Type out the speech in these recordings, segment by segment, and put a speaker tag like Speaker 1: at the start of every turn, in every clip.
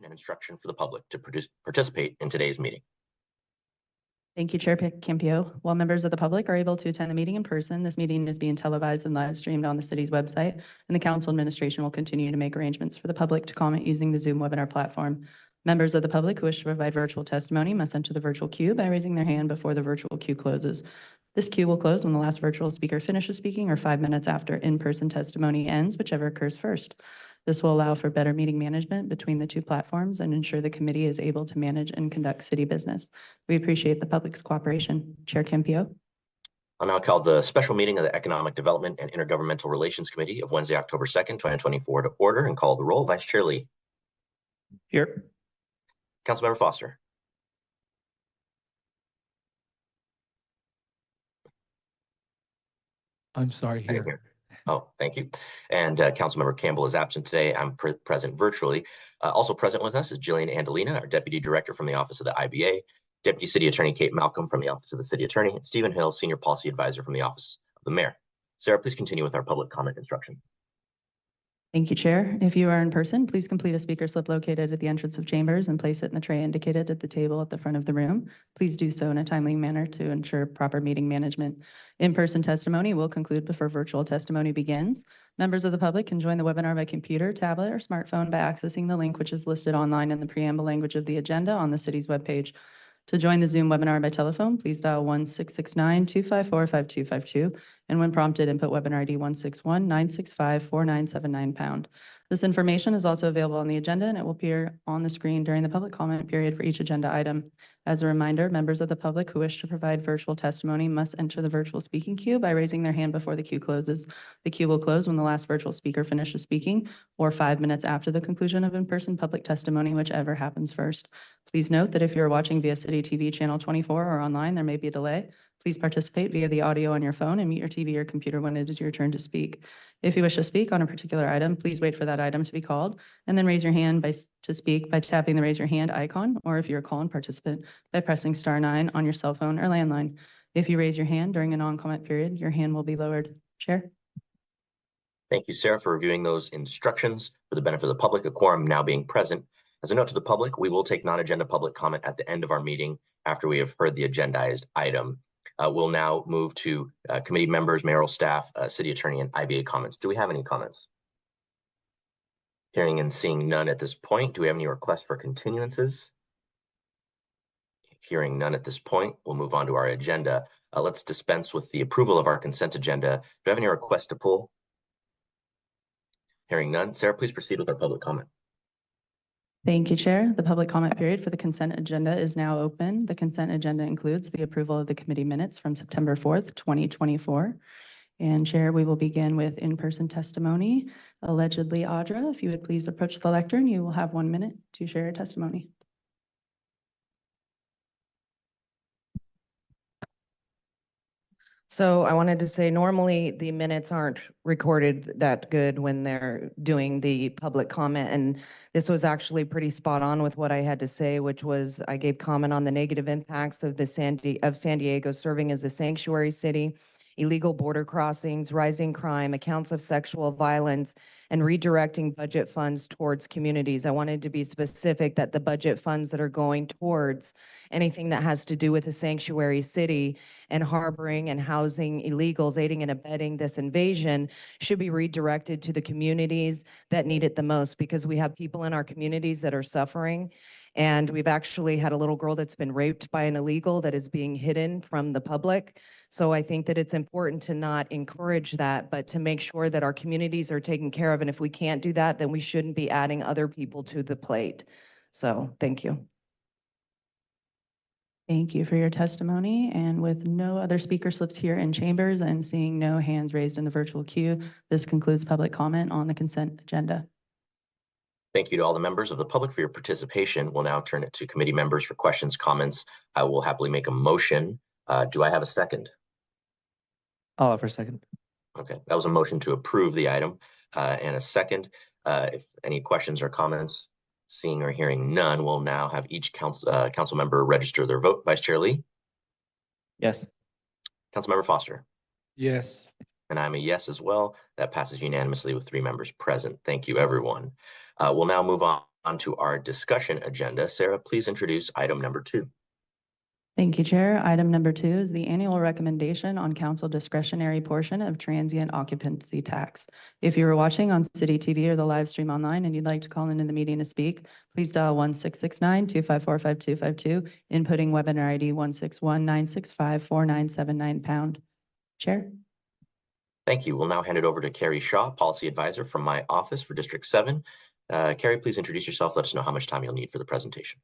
Speaker 1: and instruction for the public to participate in today's meeting.
Speaker 2: Thank you, Chair Campio. While members of the public are able to attend the meeting in person, this meeting is being televised and live streamed on the city's website, and the council administration will continue to make arrangements for the public to comment using the Zoom webinar platform. Members of the public who wish to provide virtual testimony must enter the virtual queue by raising their hand before the virtual queue closes. This queue will close when the last virtual speaker finishes speaking or 5 minutes after in-person testimony ends, whichever occurs first. This will allow for better meeting management between the two platforms and ensure the committee is able to manage and conduct city business. We appreciate the public's cooperation. Chair Campio.
Speaker 1: I'll now call the special meeting of the Economic Development and Intergovernmental Relations Committee of Wednesday, October 2nd, 2024 to order and call the roll. Vice Chair Lee.
Speaker 3: Here.
Speaker 1: Councilmember Foster.
Speaker 3: I'm sorry, here.
Speaker 1: Oh, thank you. And Councilmember Campbell is absent today. I'm present virtually. Also present with us is Jillian Andalina, our Deputy Director from the Office of the IBA, Deputy City Attorney Kate Malcolm from the Office of the City Attorney, and Stephen Hill, Senior Policy Advisor from the Office of the Mayor. Sarah, please continue with our public comment instruction.
Speaker 2: Thank you, Chair. If you are in person, please complete a speaker slip located at the entrance of chambers and place it in the tray indicated at the table at the front of the room. Please do so in a timely manner to ensure proper meeting management. In-person testimony will conclude before virtual testimony begins. Members of the public can join the webinar by computer, tablet, or smartphone by accessing the link which is listed online in the preamble language of the agenda on the city's webpage. To join the Zoom webinar by telephone, please dial 1-669-254-5252, and when prompted, input webinar ID 161-965-4979#. This information is also available on the agenda, and it will appear on the screen during the public comment period for each agenda item. As a reminder, members of the public who wish to provide virtual testimony must enter the virtual speaking queue by raising their hand before the queue closes. The queue will close when the last virtual speaker finishes speaking or 5 minutes after the conclusion of in-person public testimony, whichever happens first. Please note that if you're watching via City TV Channel 24 or online, there may be a delay. Please participate via the audio on your phone and mute your TV or computer when it is your turn to speak. If you wish to speak on a particular item, please wait for that item to be called and then raise your hand to speak by tapping the raise your hand icon, or if you're a call-in participant, by pressing *9 on your cell phone or landline. If you raise your hand during a non-comment period, your hand will be lowered. Chair.
Speaker 1: Thank you, Sarah, for reviewing those instructions. For the benefit of the public, a quorum now being present. As a note to the public, we will take non-agenda public comment at the end of our meeting after we have heard the agendized item. We'll now move to committee members, mayoral staff, city attorney, and IBA comments. Do we have any comments? Hearing and seeing none at this point. Do we have any requests for continuances? Hearing none at this point, we'll move on to our agenda. Let's dispense with the approval of our consent agenda. Do we have any requests to pull? Hearing none. Sarah, please proceed with our public comment.
Speaker 2: Thank you, Chair. The public comment period for the consent agenda is now open. The consent agenda includes the approval of the committee minutes from September 4th, 2024. And Chair, we will begin with in-person testimony. Allegedly, Audra, if you would please approach the lectern, you will have 1 minute to share your testimony.
Speaker 4: So I wanted to say, normally the minutes aren't recorded that good when they're doing the public comment, and this was actually pretty spot on with what I had to say, which was I gave comment on the negative impacts of San Diego serving as a sanctuary city, illegal border crossings, rising crime, accounts of sexual violence, and redirecting budget funds towards communities. I wanted to be specific that the budget funds that are going towards anything that has to do with a sanctuary city and harboring and housing illegals, aiding and abetting this invasion, should be redirected to the communities that need it the most, because we have people in our communities that are suffering. And we've actually had a little girl that's been raped by an illegal that is being hidden from the public. So I think that it's important to not encourage that, but to make sure that our communities are taken care of. And if we can't do that, then we shouldn't be adding other people to the plate. So thank you.
Speaker 2: Thank you for your testimony. And with no other speaker slips here in chambers and seeing no hands raised in the virtual queue, this concludes public comment on the consent agenda.
Speaker 1: Thank you to all the members of the public for your participation. We'll now turn it to committee members for questions, comments. I will happily make a motion. Do I have a second?
Speaker 3: I'll offer a second.
Speaker 1: Okay, that was a motion to approve the item and a second. If any questions or comments, seeing or hearing none, we'll now have each council member register their vote. Vice Chair Lee?
Speaker 3: Yes.
Speaker 1: Councilmember Foster?
Speaker 3: Yes.
Speaker 1: And I'm a yes as well. That passes unanimously with 3 members present. Thank you, everyone. We'll now move on On to our discussion agenda. Sarah, please introduce item number 2.
Speaker 2: Thank you, Chair. Item number 2 is the annual recommendation on council discretionary portion of transient occupancy tax. If you are watching on City TV or the live stream online and you'd like to call into the meeting to speak, please dial 1-669-254-5252, inputting webinar ID 161-965-4979 #. Chair.
Speaker 1: Thank you. We'll now hand it over to Carrie Shaw, Policy Advisor from my office for District 7. Carrie, please introduce yourself. Let us know how much time you'll need for the presentation.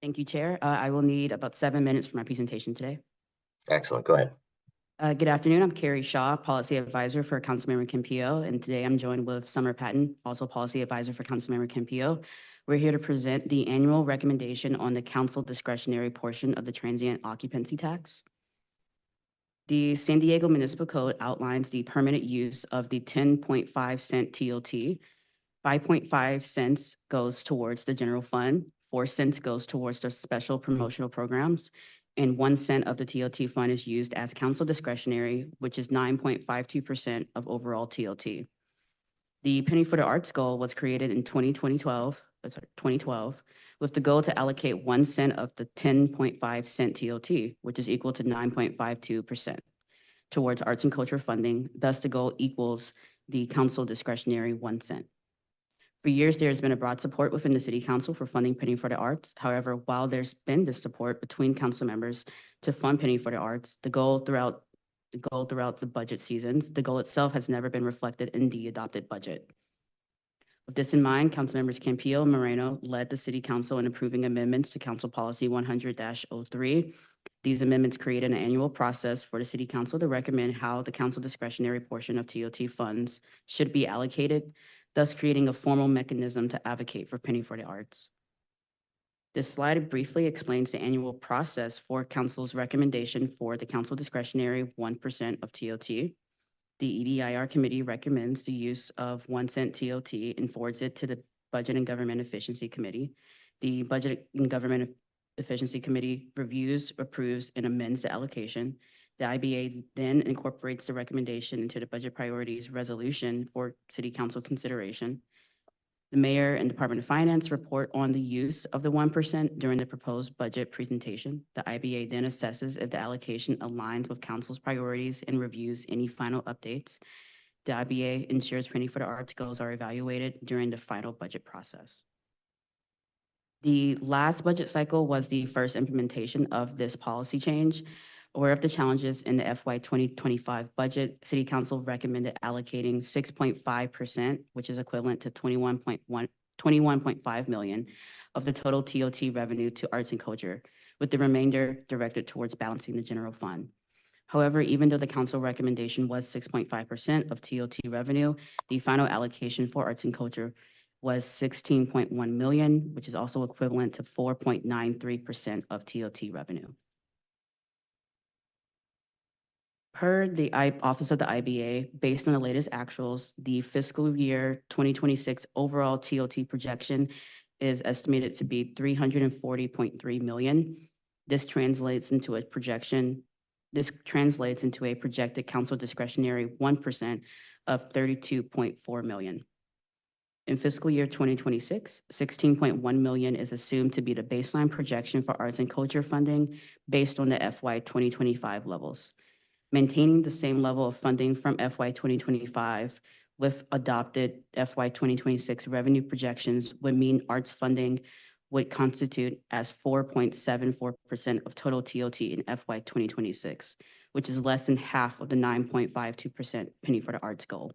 Speaker 5: Thank you, Chair. I will need about 7 minutes for my presentation today.
Speaker 1: Excellent. Go ahead.
Speaker 5: Good afternoon. I'm Carrie Shaw, Policy Advisor for Councilmember Kempio, and today I'm joined with Summer Patton, also Policy Advisor for Councilmember Kempio. We're here to present the annual recommendation on the council discretionary portion of the transient occupancy tax. The San Diego Municipal Code outlines the permanent use of the 10.5 cent TOT. 5.5 cents goes towards the general fund, 4 cents goes towards the special promotional programs, and 1 cent of the TOT fund is used as council discretionary, which is 9.52% of overall TOT. The Penny for the Arts goal was created in 2012, with the goal to allocate 1 cent of the 10.5 cent TOT, which is equal to 9.52%, towards arts and culture funding. Thus, the goal equals the council discretionary 1 cent. For years, there has been a broad support within the City Council for funding Penny for the Arts. However, while there's been this support between council members to fund Penny for the Arts, the goal throughout the budget seasons, the goal itself has never been reflected in the adopted budget. With this in mind, Councilmembers Campillo and Moreno led the City Council in approving amendments to Council Policy 100-03. These amendments create an annual process for the City Council to recommend how the council discretionary portion of TOT funds should be allocated, thus creating a formal mechanism to advocate for Penny for the Arts. This slide briefly explains the annual process for Council's recommendation for the council discretionary 1% of TOT. The EDIR committee recommends the use of 1 cent TOT and forwards it to the Budget and Government Efficiency Committee. The Budget and Government Efficiency Committee reviews, approves, and amends the allocation. The IBA then incorporates the recommendation into the budget priorities resolution for City Council consideration. The Mayor and Department of Finance report on the use of the 1% during the proposed budget presentation. The IBA then assesses if the allocation aligns with Council's priorities and reviews any final updates. The IBA ensures Penny for the Arts goals are evaluated during the final budget process. The last budget cycle was the first implementation of this policy change. Aware of the challenges in the FY 2025 budget, City Council recommended allocating 6.5%, which is equivalent to 21.5 million of the total TOT revenue to arts and culture, with the remainder directed towards balancing the general fund. However, even though the council recommendation was 6.5% of TOT revenue, the final allocation for arts and culture was 16.1 million, which is also equivalent to 4.93% of TOT revenue. Per the Office of the IBA, based on the latest actuals, the fiscal year 2026 overall TOT projection is estimated to be 340.3 million. This translates into a projected council discretionary 1% of 32.4 million. In fiscal year 2026, 16.1 million is assumed to be the baseline projection for arts and culture funding based on the FY 2025 levels. Maintaining the same level of funding from FY 2025 with adopted FY 2026 revenue projections would mean arts funding would constitute as 4.74% of total TOT in FY 2026, which is less than half of the 9.52% Penny for the Arts goal.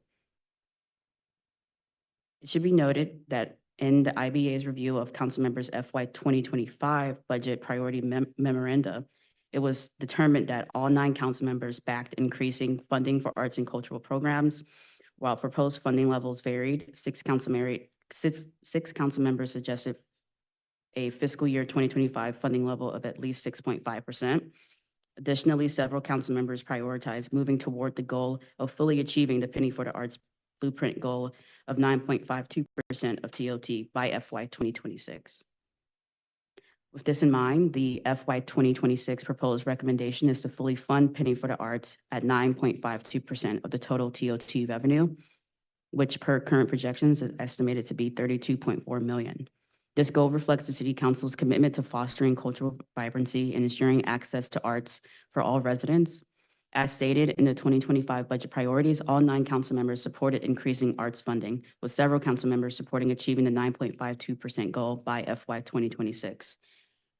Speaker 5: It should be noted that in the IBA's review of council members' FY 2025 budget priority memoranda, it was determined that all 9 council members backed increasing funding for arts and cultural programs. While proposed funding levels varied, 6 council members suggested a fiscal year 2025 funding level of at least 6.5%. Additionally, several council members prioritized moving toward the goal of fully achieving the Penny for the Arts blueprint goal of 9.52% of TOT by FY 2026. With this in mind, the FY 2026 proposed recommendation is to fully fund Penny for the Arts at 9.52% of the total TOT revenue. which per current projections is estimated to be 32.4 million. This goal reflects the City Council's commitment to fostering cultural vibrancy and ensuring access to arts for all residents. As stated in the 2025 budget priorities, all 9 council members supported increasing arts funding, with several council members supporting achieving the 9.52% goal by FY 2026.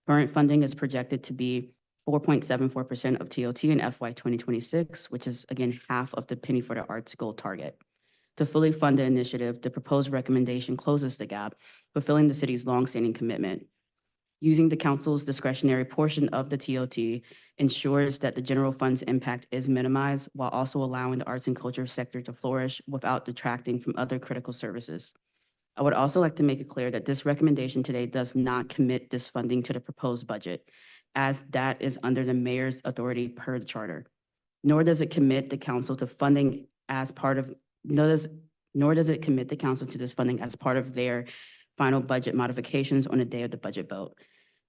Speaker 5: Current funding is projected to be 4.74% of TOT in FY 2026, which is again half of the Penny for the Arts goal target. To fully fund the initiative, the proposed recommendation closes the gap, fulfilling the city's longstanding commitment. Using the council's discretionary portion of the TOT ensures that the general fund's impact is minimized while also allowing the arts and culture sector to flourish without detracting from other critical services. I would also like to make it clear that this recommendation today does not commit this funding to the proposed budget, as that is under the mayor's authority per the charter. Nor does it commit the council to funding as part of, nor does it commit the council to this funding as part of their final budget modifications on the day of the budget vote.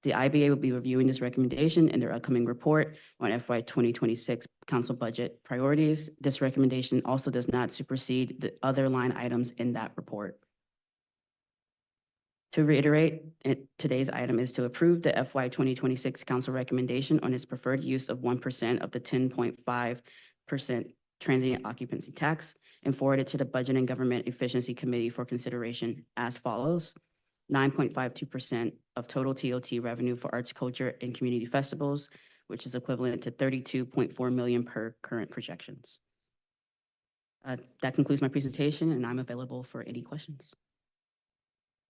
Speaker 5: The IBA will be reviewing this recommendation in their upcoming report on FY 2026 council budget priorities. This recommendation also does not supersede the other line items in that report. To reiterate, today's item is to approve the FY 2026 council recommendation on its preferred use of 1% of the 10.5% transient occupancy tax and forward it to the Budget and Government Efficiency Committee for consideration as follows. 9.52% of total TOT revenue for arts, culture, and community festivals, which is equivalent to 32.4 million per current projections. That concludes my presentation, and I'm available for any questions.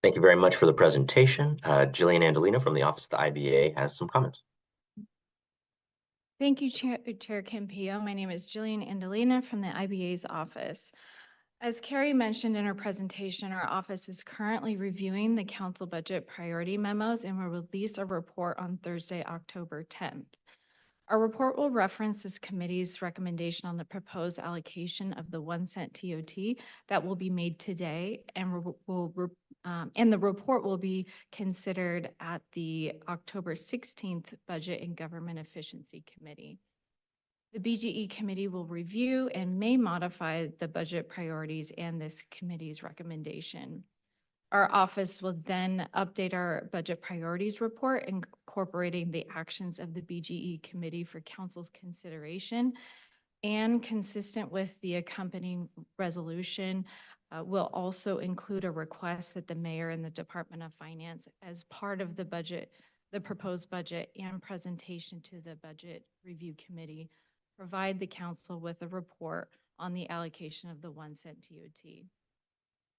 Speaker 1: Thank you very much for the presentation. Jillian Andolino from the Office of the IBA has some comments.
Speaker 6: Thank you, Chair Campillo. My name is Jillian Andolina from the IBA's office. As Carrie mentioned in her presentation, our office is currently reviewing the council budget priority memos and will release a report on Thursday, October 10th. Our report will reference this committee's recommendation on the proposed allocation of the 1 cent TOT that will be made today, and the report will be considered at the October 16th Budget and Government Efficiency Committee. The BGE committee will review and may modify the budget priorities and this committee's recommendation. Our office will then update our budget priorities report, incorporating the actions of the BGE committee for council's consideration, and consistent with the accompanying resolution, will also include a request that the mayor and the Department of Finance, as part of the budget, the proposed budget and presentation to the budget review committee, provide the council with a report on the allocation of the 1 cent TOT.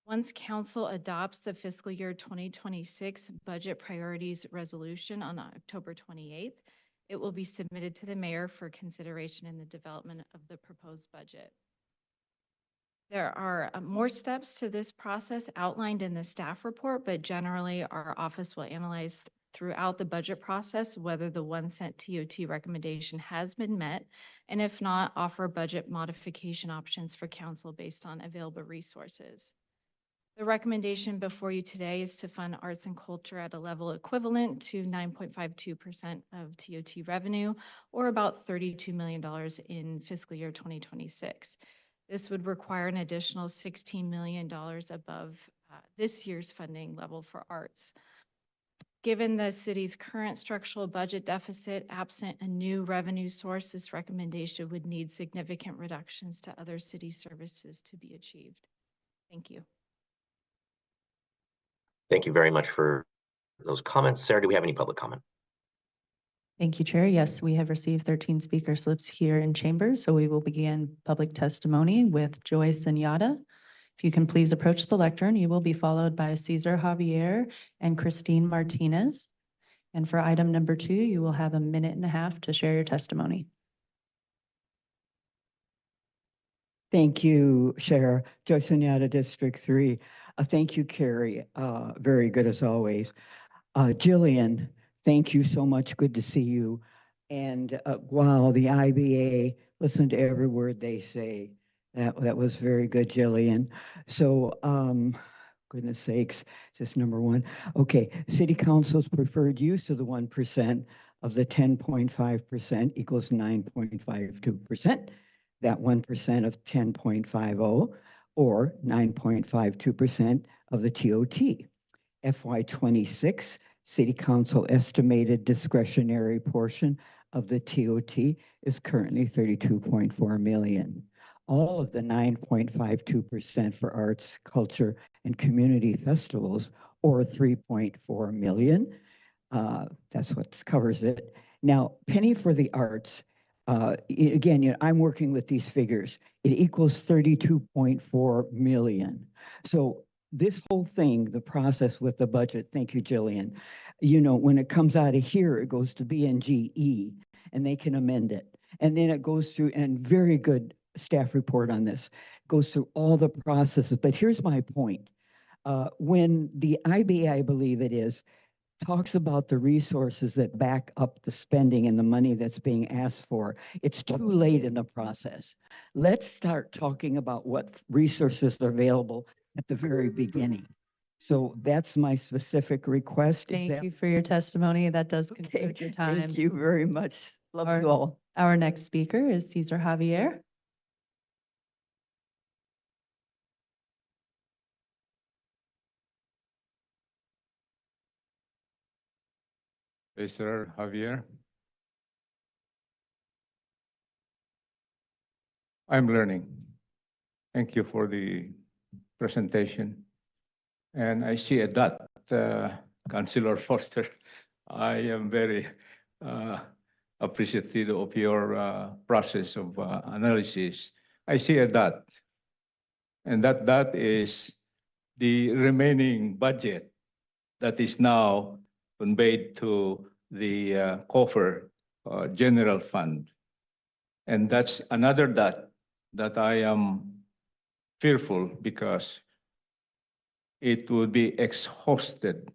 Speaker 6: Once council adopts the fiscal year 2026 budget priorities resolution on October 28th, it will be submitted to the mayor for consideration in the development of the proposed budget. There are more steps to this process outlined in the staff report, but generally our office will analyze throughout the budget process whether the 1 cent TOT recommendation has been met, and if not, offer budget modification options for council based on available resources. The recommendation before you today is to fund arts and culture at a level equivalent to 9.52% of TOT revenue, or about $32 million in fiscal year 2026. This would require an additional $16 million above this year's funding level for arts. Given the city's current structural budget deficit, absent a new revenue source, this recommendation would need significant reductions to other city services to be achieved. Thank you.
Speaker 1: Thank you very much for those comments. Sarah, do we have any public comment?
Speaker 2: Thank you, Chair. Yes, we have received 13 speaker slips here in chambers, so we will begin public testimony with Joy Senyata. If you can please approach the lectern, you will be followed by Cesar Javier and Christine Martinez. And for item number 2, you will have 1.5 minutes to share your testimony.
Speaker 7: Thank you, Sarah. Joy Senyata, District 3. Thank you, Carrie. Very good as always. Jillian, thank you so much. Good to see you. And wow, the IBA, listen to every word they say. That was very good, Jillian. So, goodness sakes, is this number 1? Okay, City Council's preferred use of the 1% of the 10.5% equals 9.52%. That 1% of 10.50, or 9.52% of the TOT. FY26 City Council estimated discretionary portion of the TOT is currently 32.4 million. All of the 9.52% for arts, culture, and community festivals, or 3.4 million, that's what covers it. Now, penny for the arts, again, I'm working with these figures. It equals 32.4 million. So this whole thing, the process with the budget, thank you, Jillian, when it comes out of here, it goes to BNGE, and they can amend it. And then it goes through, and very good staff report on this, goes through all the processes. But here's my point. When the IBA, I believe it is, talks about the resources that back up the spending and the money that's being asked for, it's too late in the process. Let's start talking about what resources are available at the very beginning. So that's my specific request.
Speaker 2: Thank you for your testimony. That does conclude your time.
Speaker 7: Thank you very much. Love you all.
Speaker 2: Our next speaker is Cesar Javier.
Speaker 8: Mr. Javier. I'm learning. Thank you for the presentation. And I see that, Councilor Foster, I am very appreciative of your process of analysis. I see that, and that is the remaining budget that is now conveyed to the coffer general fund. And that's another that I am fearful because it would be exhausted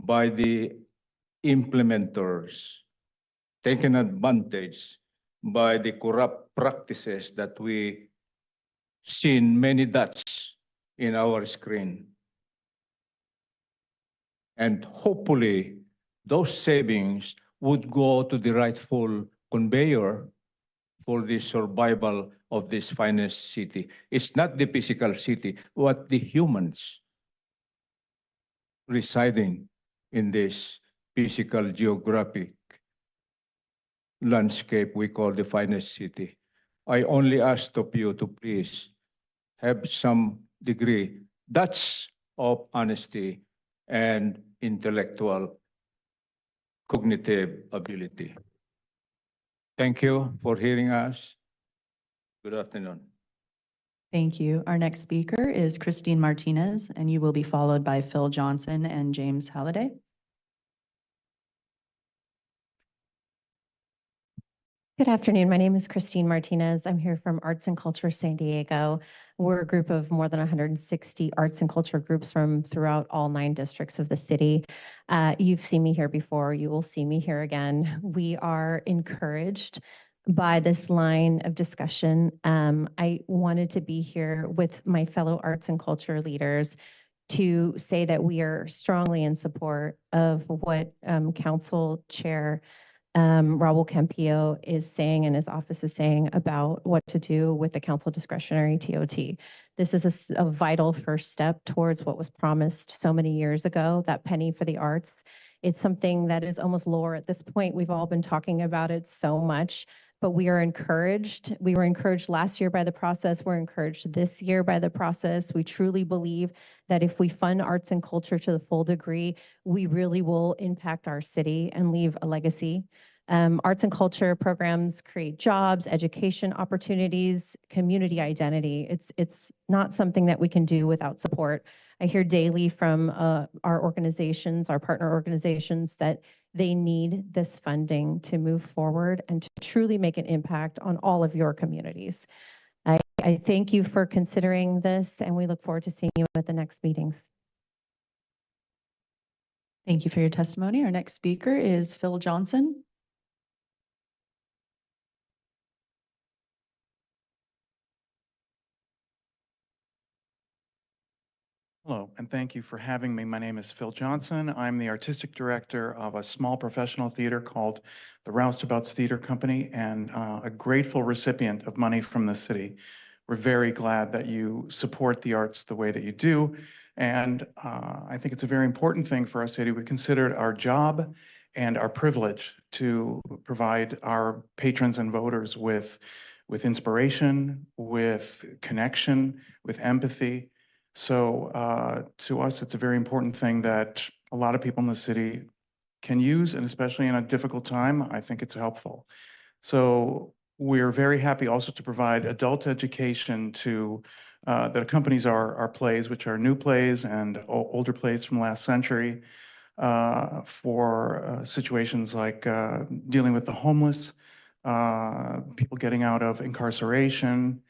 Speaker 8: by the implementers, taken advantage by the corrupt practices that we seen many dots in our screen. And hopefully those savings would go to the rightful conveyor for the survival of this finest city. It's not the physical city, but the humans residing in this physical geographic landscape we call the finest city. I only ask of you to please have some degree, that's of honesty and intellectual cognitive ability. Thank you for hearing us. Good afternoon.
Speaker 2: Thank you. Our next speaker is Christine Martinez, and you will be followed by Phil Johnson and James Halliday.
Speaker 9: Good afternoon. My name is Christine Martinez. I'm here from Arts and Culture San Diego. We're a group of more than 160 arts and culture groups from throughout all 9 districts of the city. You've seen me here before. You will see me here again. We are encouraged by this line of discussion. I wanted to be here with my fellow arts and culture leaders to say that we are strongly in support of what Council Chair Raul Campillo is saying and his office is saying about what to do with the council discretionary TOT. This is a vital first step towards what was promised so many years ago, that penny for the arts. It's something that is almost lore at this point. We've all been talking about it so much, but we are encouraged. We were encouraged last year by the process. We're encouraged this year by the process. We truly believe that if we fund arts and culture to the full degree, we really will impact our city and leave a legacy. Arts and culture programs create jobs, education opportunities, community identity. It's not something that we can do without support. I hear daily from our organizations, our partner organizations, that they need this funding to move forward and to truly make an impact on all of your communities. I thank you for considering this, and we look forward to seeing you at the next meetings.
Speaker 2: Thank you for your testimony. Our next speaker is Phil Johnson.
Speaker 10: Hello, and thank you for having me. My name is Phil Johnson. I'm the artistic director of a small professional theater called the Roustabouts Theater Company, and a grateful recipient of money from the city. we're very glad that you support the arts the way that you do. And I think it's a very important thing for our city. We consider it our job and our privilege to provide our patrons and voters with inspiration, with connection, with empathy. So to us, it's a very important thing that a lot of people in the city can use, and especially in a difficult time, I think it's helpful. So we're very happy also to provide adult education to that accompanies our plays, which are new plays and older plays from last century, for situations like dealing with the homeless, people getting out of incarceration.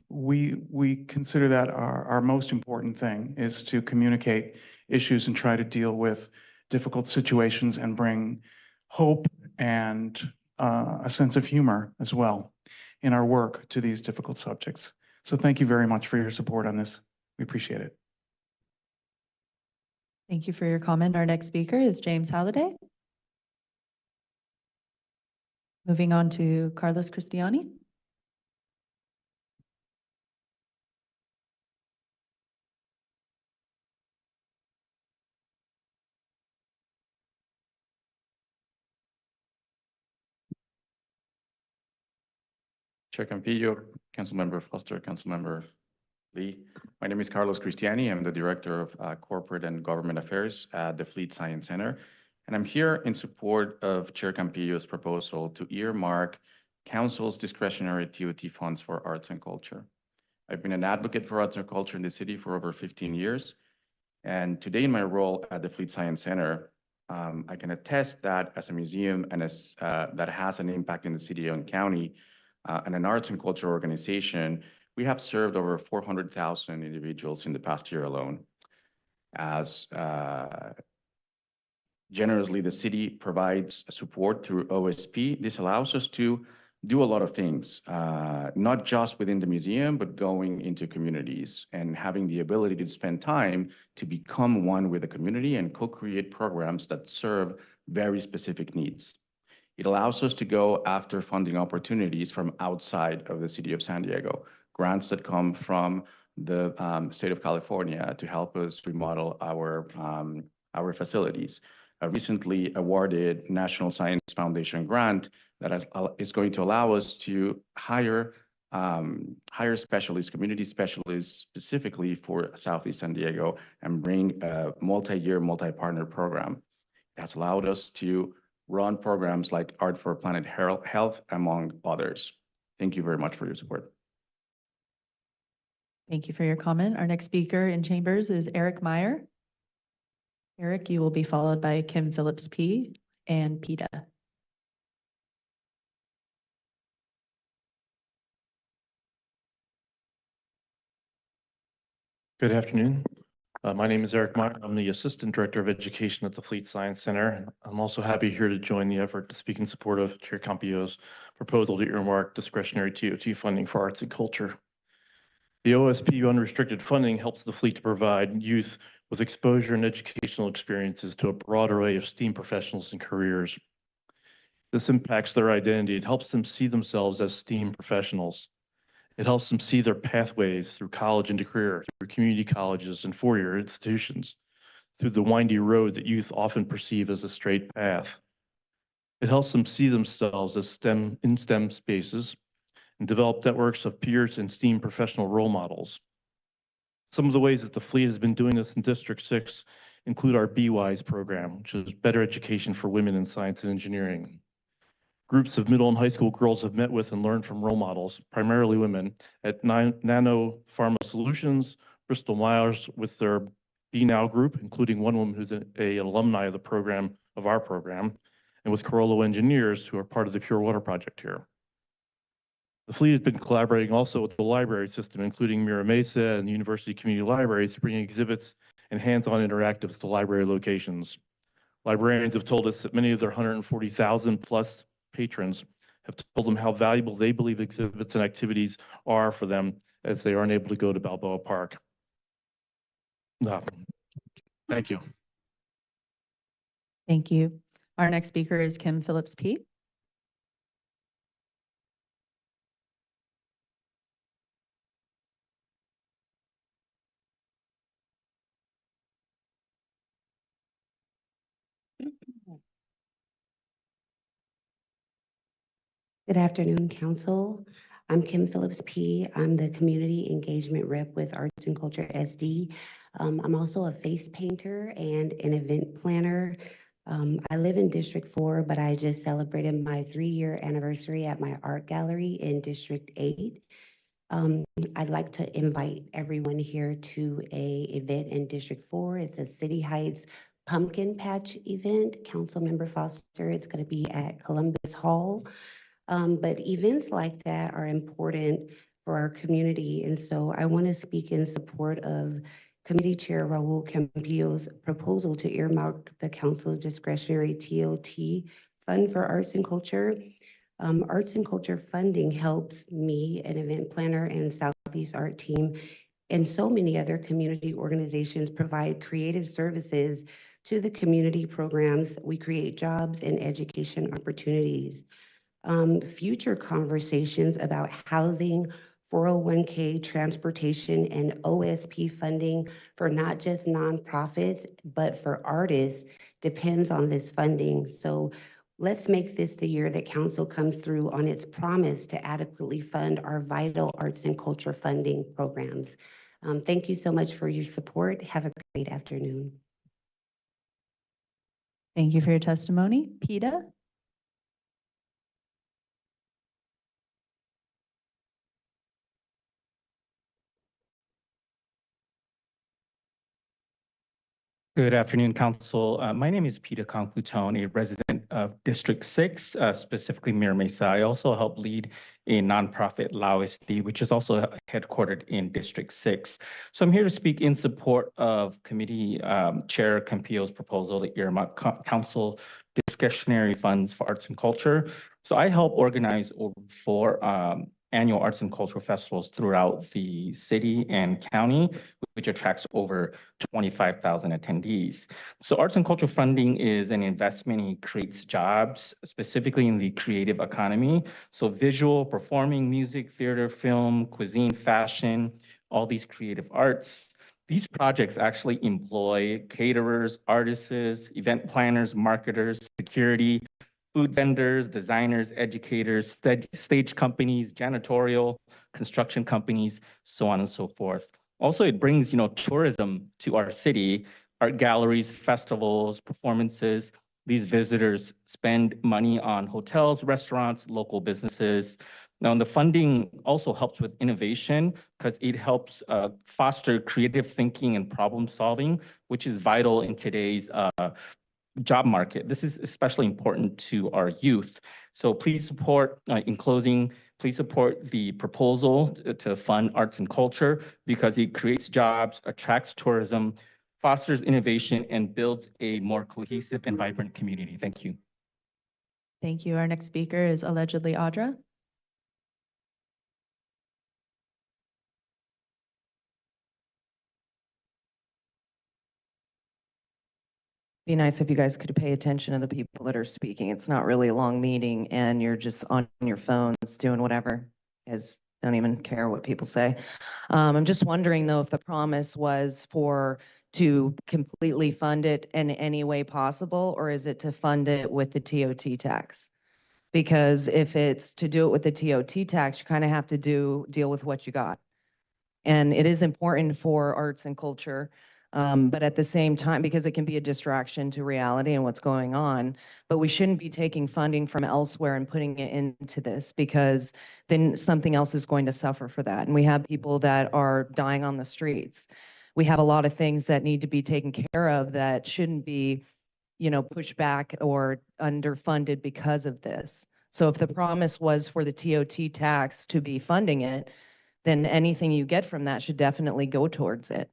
Speaker 10: We consider that our most important thing is to communicate issues and try to deal with difficult situations and bring hope and a sense of humor as well in our work to these difficult subjects. So thank you very much for your support on this. We appreciate it.
Speaker 2: Thank you for your comment. Our next speaker is James Halliday. Moving on to Carlos Cristiani.
Speaker 11: Chair Campillo, Councilmember Foster, Councilmember Lee. My name is Carlos Cristiani. I'm the Director of Corporate and Government Affairs at the Fleet Science Center. And I'm here in support of Chair Campillo's proposal to earmark Council's discretionary TOT funds for arts and culture. I've been an advocate for arts and culture in the city for over 15 years. And today in my role at the Fleet Science Center, I can attest that as a museum and as that has an impact in the city and county, and an arts and culture organization, we have served over 400,000 individuals in the past year alone. As generously the city provides support through OSP, this allows us to do a lot of things, not just within the museum, but going into communities and having the ability to spend time to become one with the community and co-create programs that serve very specific needs. It allows us to go after funding opportunities from outside of the city of San Diego, grants that come from the state of California to help us remodel our facilities. A recently awarded National Science Foundation grant that is going to allow us to hire specialists, community specialists specifically for Southeast San Diego, and bring a multi-year, multi-partner program. It has allowed us to run programs like Art for Planet Health, among others. Thank you very much for your support.
Speaker 2: Thank you for your comment. Our next speaker in chambers is Eric Meyer. Eric, you will be followed by Kim Phillips P. and PETA.
Speaker 12: Good afternoon. My name is Eric Meyer. I'm the Assistant Director of Education at the Fleet Science Center. I'm also happy here to join the effort to speak in support of Chair Campillo's proposal to earmark discretionary TOT funding for arts and culture. The OSP unrestricted funding helps the fleet to provide youth with exposure and educational experiences to a broad array of STEAM professionals and careers. This impacts their identity. It helps them see themselves as STEAM professionals. It helps them see their pathways through college into career, through community colleges and four-year institutions, through the windy road that youth often perceive as a straight path. It helps them see themselves as in STEM spaces and develop networks of peers and STEAM professional role models. Some of the ways that the fleet has been doing this in District 6 include our BWISE program, which is Better Education for Women in Science and Engineering. Groups of middle and high school girls have met with and learned from role models, primarily women, at Nano Pharma Solutions, Bristol Myers with their Be Now group, including one woman who's an alumni of the program, of our program, and with Corollo Engineers, who are part of the Pure Water Project here. The fleet has been collaborating also with the library system, including Mira Mesa and University Community Libraries, to bring exhibits and hands-on interactives to library locations. Librarians have told us that many of their 140,000 plus patrons have told them how valuable they believe exhibits and activities are for them as they aren't able to go to Balboa Park. Thank you.
Speaker 2: Thank you. Our next speaker is Kim Phillips P.
Speaker 13: Good afternoon, Council. I'm Kim Phillips P. I'm the Community Engagement Rep with Arts and Culture SD. I'm also a face painter and an event planner. I live in District 4, but I just celebrated my 3-year anniversary at my art gallery in District 8. I'd like to invite everyone here to a event in District 4. It's a City Heights Pumpkin Patch event. Councilmember Foster, it's going to be at Columbus Hall. But events like that are important for our community. And so I want to speak in support of Committee Chair Raul Campillo's proposal to earmark the council's discretionary TOT fund for arts and culture. Arts and culture funding helps me, an event planner and Southeast Art Team, and so many other community organizations provide creative services to the community programs. We create jobs and education opportunities. Future conversations about housing, 401k, transportation, and OSP funding for not just nonprofits, but for artists depends on this funding. So let's make this the year that council comes through on its promise to adequately fund our vital arts and culture funding programs. Thank you so much for your support. Have a great afternoon.
Speaker 2: Thank you for your testimony. PETA?
Speaker 14: Good afternoon, Council. My name is Peter Kongputone, a resident of District 6, specifically Mira Mesa. I also help lead a nonprofit, LAOSD, which is also headquartered in District 6. So I'm here to speak in support of Committee Chair Campillo's proposal to earmark council discretionary funds for arts and culture. So I help organize over 4 annual arts and cultural festivals throughout the city and county, which attracts over 25,000 attendees. So arts and cultural funding is an investment. It creates jobs, specifically in the creative economy. So visual, performing, music, theater, film, cuisine, fashion, all these creative arts. These projects actually employ caterers, artists, event planners, marketers, security, food vendors, designers, educators, stage companies, janitorial, construction companies, so on and so forth. Also, it brings, tourism to our city, art galleries, festivals, performances. These visitors spend money on hotels, restaurants, local businesses. Now, the funding also helps with innovation because it helps foster creative thinking and problem solving, which is vital in today's job market. This is especially important to our youth. So please support, in closing, please support the proposal to fund arts and culture because it creates jobs, attracts tourism, fosters innovation, and builds a more cohesive and vibrant community. Thank you.
Speaker 2: Thank you. Our next speaker is allegedly Audra.
Speaker 4: Be nice if you guys could pay attention to the people that are speaking. It's not really a long meeting and you're just on your phones doing whatever. You guys don't even care what people say. I'm just wondering though, if the promise was to completely fund it in any way possible, or is it to fund it with the TOT tax? Because if it's to do it with the TOT tax, you kind of have to deal with what you got. And it is important for arts and culture. But at the same time, because it can be a distraction to reality and what's going on, but we shouldn't be taking funding from elsewhere and putting it into this because then something else is going to suffer for that. And we have people that are dying on the streets. We have a lot of things that need to be taken care of that shouldn't be, pushed back or underfunded because of this. So if the promise was for the TOT tax to be funding it, then anything you get from that should definitely go towards it.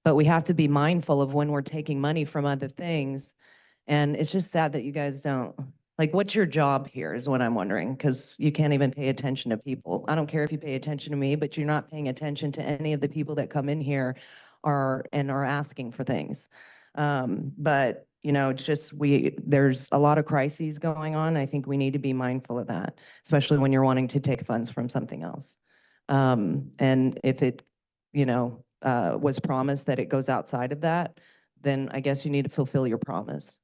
Speaker 4: But we have to be mindful of when we're taking money from other things. And it's just sad that you guys don't. Like, what's your job here is what I'm wondering, because you can't even pay attention to people. I don't care if you pay attention to me, but you're not paying attention to any of the people that come in here are asking for things. But, there's a lot of crises going on. I think we need to be mindful of that, especially when you're wanting to take funds from something else. And if it, was promised that it goes outside of that, then I guess you need to fulfill your promise.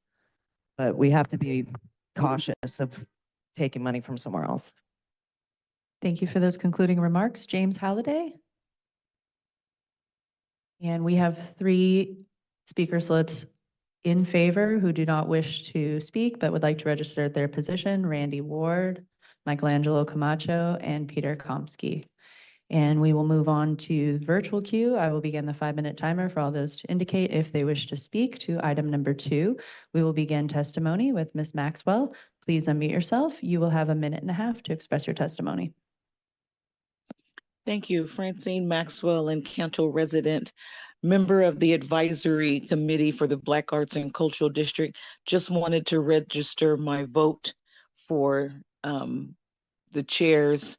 Speaker 4: But we have to be cautious of taking money from somewhere else.
Speaker 2: Thank you for those concluding remarks. James Halliday? And we have 3 speaker slips in favor who do not wish to speak but would like to register their position: Randy Ward, Michelangelo Camacho, and Peter Komsky. And we will move on to the virtual queue. I will begin the 5-minute timer for all those to indicate if they wish to speak to item number 2. We will begin testimony with Ms. Maxwell. Please unmute yourself. You will have 1.5 minutes to express your testimony.
Speaker 15: Thank you. Francine Maxwell, Encanto resident, member of the advisory committee for the Black Arts and Cultural District. Just wanted to register my vote for the chair's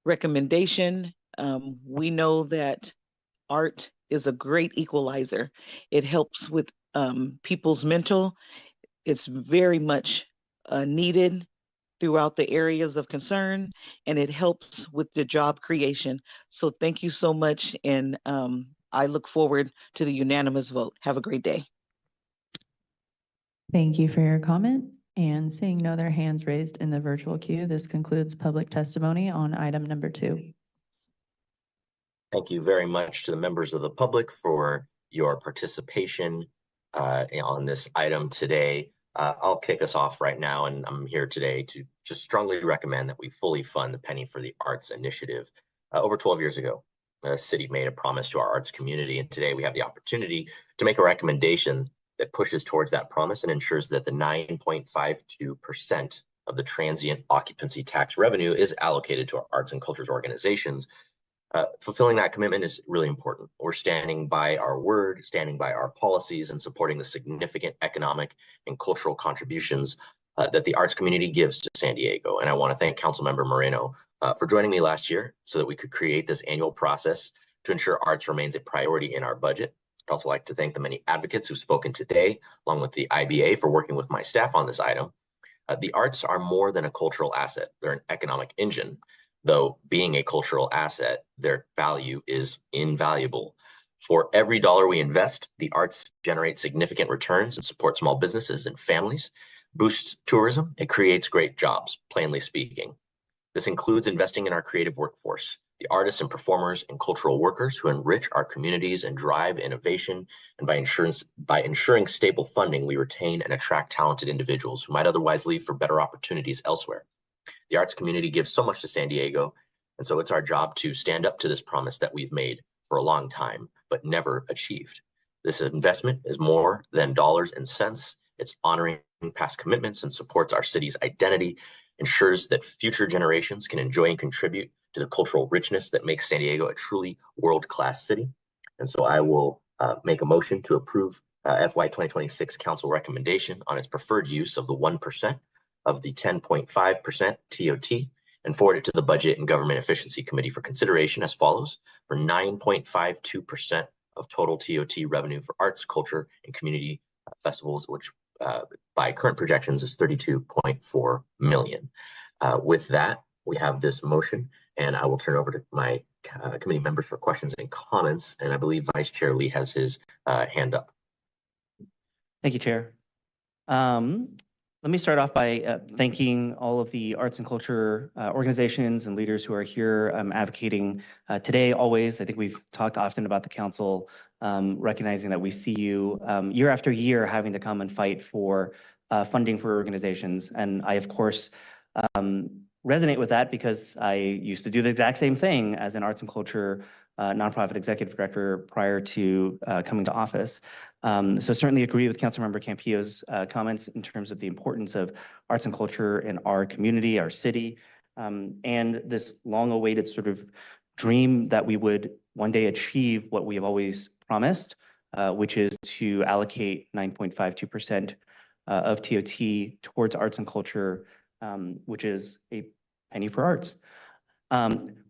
Speaker 15: recommendation. We know that art is a great equalizer. It helps with people's mental. It's very much needed throughout the areas of concern, and it helps with the job creation. So thank you so much, and I look forward to the unanimous vote. Have a great day.
Speaker 2: Thank you for your comment. And seeing no other hands raised in the virtual queue, this concludes public testimony on item number 2.
Speaker 1: Thank you very much to the members of the public for your participation on this item today. I'll kick us off right now, and I'm here today to just strongly recommend that we fully fund the Penny for the Arts initiative. Over 12 years ago, the city made a promise to our arts community, and today we have the opportunity to make a recommendation that pushes towards that promise and ensures that the 9.52% of the transient occupancy tax revenue is allocated to our arts and cultures organizations. Fulfilling that commitment is really important. We're standing by our word, standing by our policies, and supporting the significant economic and cultural contributions that the arts community gives to San Diego. And I want to thank Councilmember Moreno for joining me last year so that we could create this annual process to ensure arts remains a priority in our budget. I'd also like to thank the many advocates who've spoken today, along with the IBA for working with my staff on this item. The arts are more than a cultural asset. They're an economic engine. Though being a cultural asset, their value is invaluable. For every dollar we invest, the arts generate significant returns and support small businesses and families, boosts tourism, and creates great jobs, plainly speaking. This includes investing in our creative workforce, the artists and performers and cultural workers who enrich our communities and drive innovation. And by ensuring stable funding, we retain and attract talented individuals who might otherwise leave for better opportunities elsewhere. The arts community gives so much to San Diego, and so it's our job to stand up to this promise that we've made for a long time, but never achieved. This investment is more than dollars and cents. It's honoring past commitments and supports our city's identity, ensures that future generations can enjoy and contribute to the cultural richness that makes San Diego a truly world-class city. And so I will make a motion to approve FY 2026 council recommendation on its preferred use of the 1% of the 10.5% TOT and forward it to the Budget and Government Efficiency Committee for consideration as follows: for 9.52% of total TOT revenue for arts, culture, and community festivals, which by current projections is $32.4 million. With that, we have this motion, and I will turn over to my committee members for questions and comments. And I believe Vice Chair Lee has his hand up.
Speaker 3: Thank you, Chair. Let me start off by thanking all of the arts and culture organizations and leaders who are here advocating today, always. I think we've talked often about the council recognizing that we see you year after year having to come and fight for funding for organizations. And I, of course, resonate with that because I used to do the exact same thing as an arts and culture nonprofit executive director prior to coming to office. So certainly agree with Councilmember Campillo's comments in terms of the importance of arts and culture in our community, our city, and this long-awaited sort of dream that we would one day achieve what we have always promised, which is to allocate 9.52% of TOT towards arts and culture, which is a penny for arts.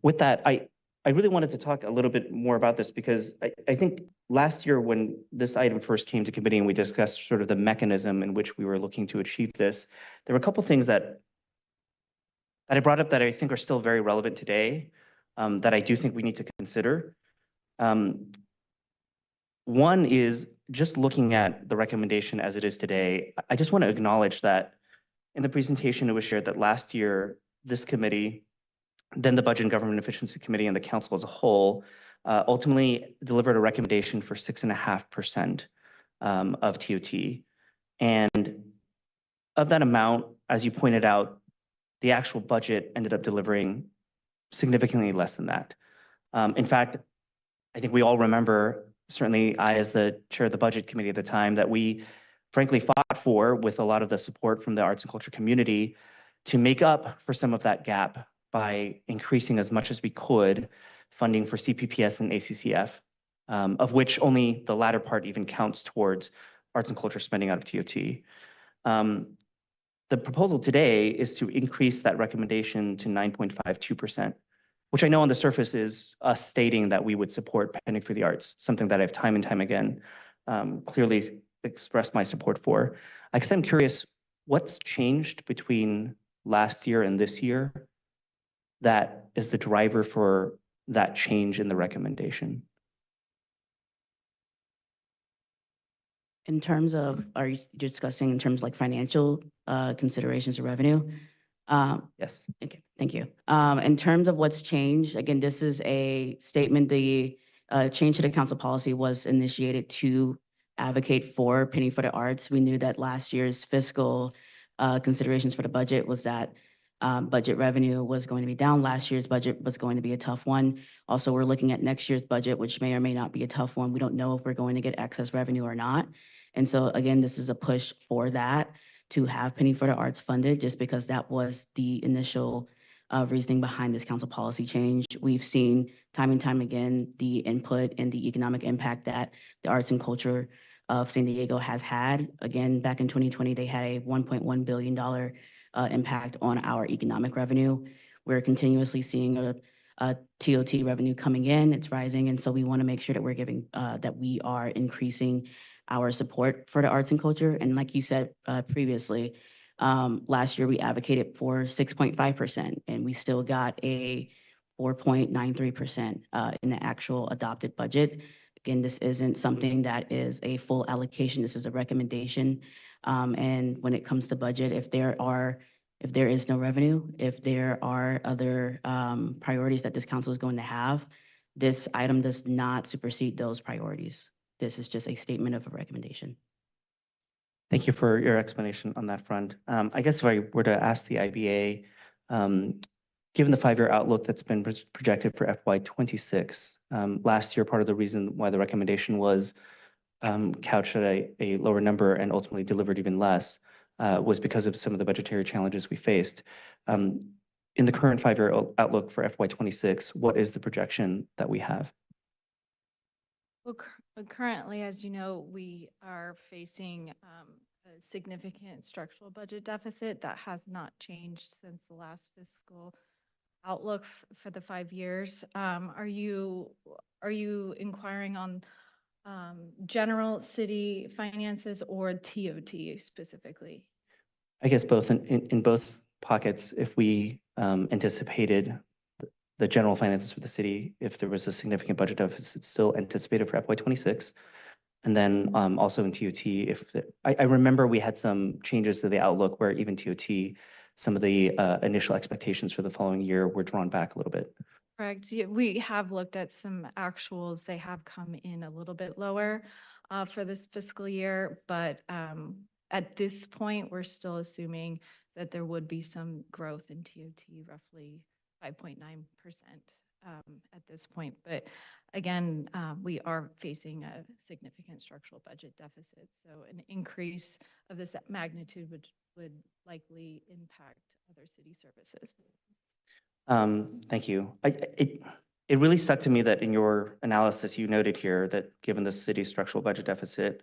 Speaker 3: With that, I really wanted to talk a little bit more about this because I think last year when this item first came to committee and we discussed sort of the mechanism in which we were looking to achieve this, there were a couple things that I brought up that I think are still very relevant today, that I do think we need to consider. One is just looking at the recommendation as it is today, I just want to acknowledge that in the presentation, it was shared that last year, this committee, then the Budget and Government Efficiency Committee and the council as a whole, ultimately delivered a recommendation for 6.5% of TOT. And of that amount, as you pointed out, the actual budget ended up delivering significantly less than that. In fact, I think we all remember, certainly I as the chair of the budget committee at the time, that we frankly fought for, with a lot of the support from the arts and culture community, to make up for some of that gap by increasing as much as we could funding for CPPS and ACCF, of which only the latter part even counts towards arts and culture spending out of TOT. The proposal today is to increase that recommendation to 9.52%, which I know on the surface is us stating that we would support Pending for the Arts, something that I've time and time again clearly expressed my support for. I guess I'm curious, what's changed between last year and this year that is the driver for that change in the recommendation?
Speaker 5: In terms of, are you discussing in terms of like financial considerations of revenue?
Speaker 3: Yes.
Speaker 5: Okay, thank you. In terms of what's changed, again, this is a statement. The change to the council policy was initiated to advocate for Penny for the Arts. We knew that last year's fiscal considerations for the budget was that budget revenue was going to be down. Last year's budget was going to be a tough one. Also, we're looking at next year's budget, which may or may not be a tough one. We don't know if we're going to get excess revenue or not. And so again, this is a push for that, to have Penny for the Arts funded, just because that was the initial reasoning behind this council policy change. We've seen time and time again the input and the economic impact that the arts and culture of San Diego has had. Again, back in 2020, they had a $1.1 billion impact on our economic revenue. We're continuously seeing a TOT revenue coming in, it's rising, and so we want to make sure that we're giving, that we are increasing our support for the arts and culture. And like you said previously, last year we advocated for 6.5%, and we still got a 4.93% in the actual adopted budget. Again, this isn't something that is a full allocation. This is a recommendation. And when it comes to budget, if there is no revenue, if there are other priorities that this council is going to have, this item does not supersede those priorities. This is just a statement of a recommendation.
Speaker 3: Thank you for your explanation on that front. I guess if I were to ask the IBA, given the 5-year outlook that's been projected for FY26, last year, part of the reason why the recommendation was couched at a lower number and ultimately delivered even less was because of some of the budgetary challenges we faced. In the current 5-year outlook for FY26, what is the projection that we have?
Speaker 6: Well, currently, as you know, we are facing a significant structural budget deficit that has not changed since the last fiscal outlook for the 5 years. Are you inquiring on general city finances or TOT specifically?
Speaker 3: I guess both. In both pockets, if we anticipated the general finances for the city, if there was a significant budget deficit still anticipated for FY26, and then also in TOT, I remember we had some changes to the outlook where even TOT, some of the initial expectations for the following year were drawn back a little bit.
Speaker 6: Correct. Yeah, we have looked at some actuals. They have come in a little bit lower for this fiscal year, but at this point, we're still assuming that there would be some growth in TOT, roughly 5.9% at this point. But again, we are facing a significant structural budget deficit. So an increase of this magnitude would likely impact other city services.
Speaker 3: Thank you. It really stuck to me that in your analysis, you noted here that given the city's structural budget deficit,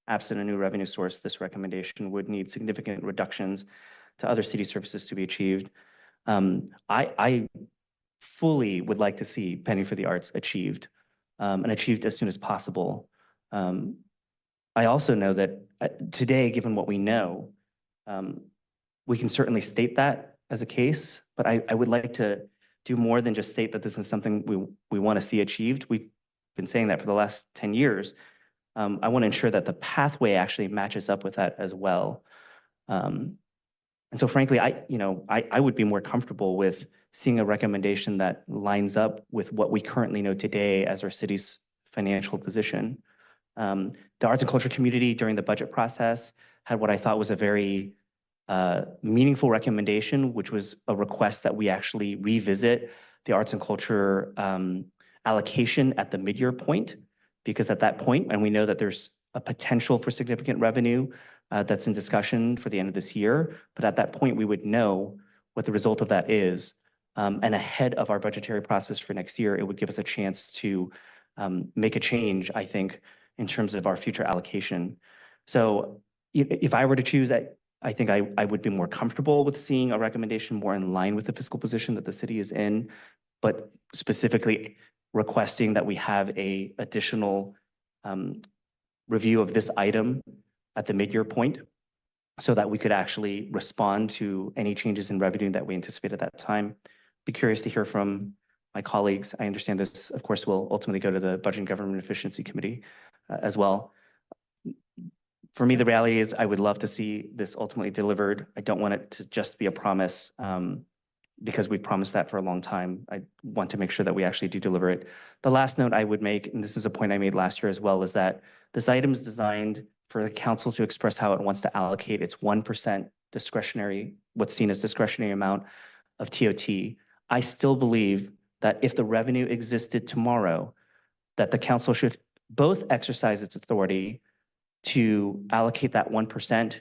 Speaker 3: absent a new revenue source, this recommendation would need significant reductions to other city services to be achieved. I fully would like to see Penny for the Arts achieved, and achieved as soon as possible. I also know that today, given what we know, we can certainly state that as a case, but I would like to do more than just state that this is something we want to see achieved. We've been saying that for the last 10 years. I want to ensure that the pathway actually matches up with that as well. And so frankly, I would be more comfortable with seeing a recommendation that lines up with what we currently know today as our city's financial position. The arts and culture community during the budget process had what I thought was a very meaningful recommendation, which was a request that we actually revisit the arts and culture allocation at the mid-year point, because at that point, and we know that there's a potential for significant revenue that's in discussion for the end of this year, but at that point, we would know what the result of that is. And ahead of our budgetary process for next year, it would give us a chance to make a change, I think, in terms of our future allocation. So if I were to choose, I think I would be more comfortable with seeing a recommendation more in line with the fiscal position that the city is in, but specifically requesting that we have a additional review of this item at the mid-year point so that we could actually respond to any changes in revenue that we anticipate at that time. Be curious to hear from my colleagues. I understand this, of course, will ultimately go to the Budget and Government Efficiency Committee as well. For me, the reality is I would love to see this ultimately delivered. I don't want it to just be a promise because we've promised that for a long time. I want to make sure that we actually do deliver it. The last note I would make, and this is a point I made last year as well, is that this item is designed for the council to express how it wants to allocate its 1% discretionary, what's seen as discretionary amount of TOT. I still believe that if the revenue existed tomorrow, that the council should both exercise its authority to allocate that 1%,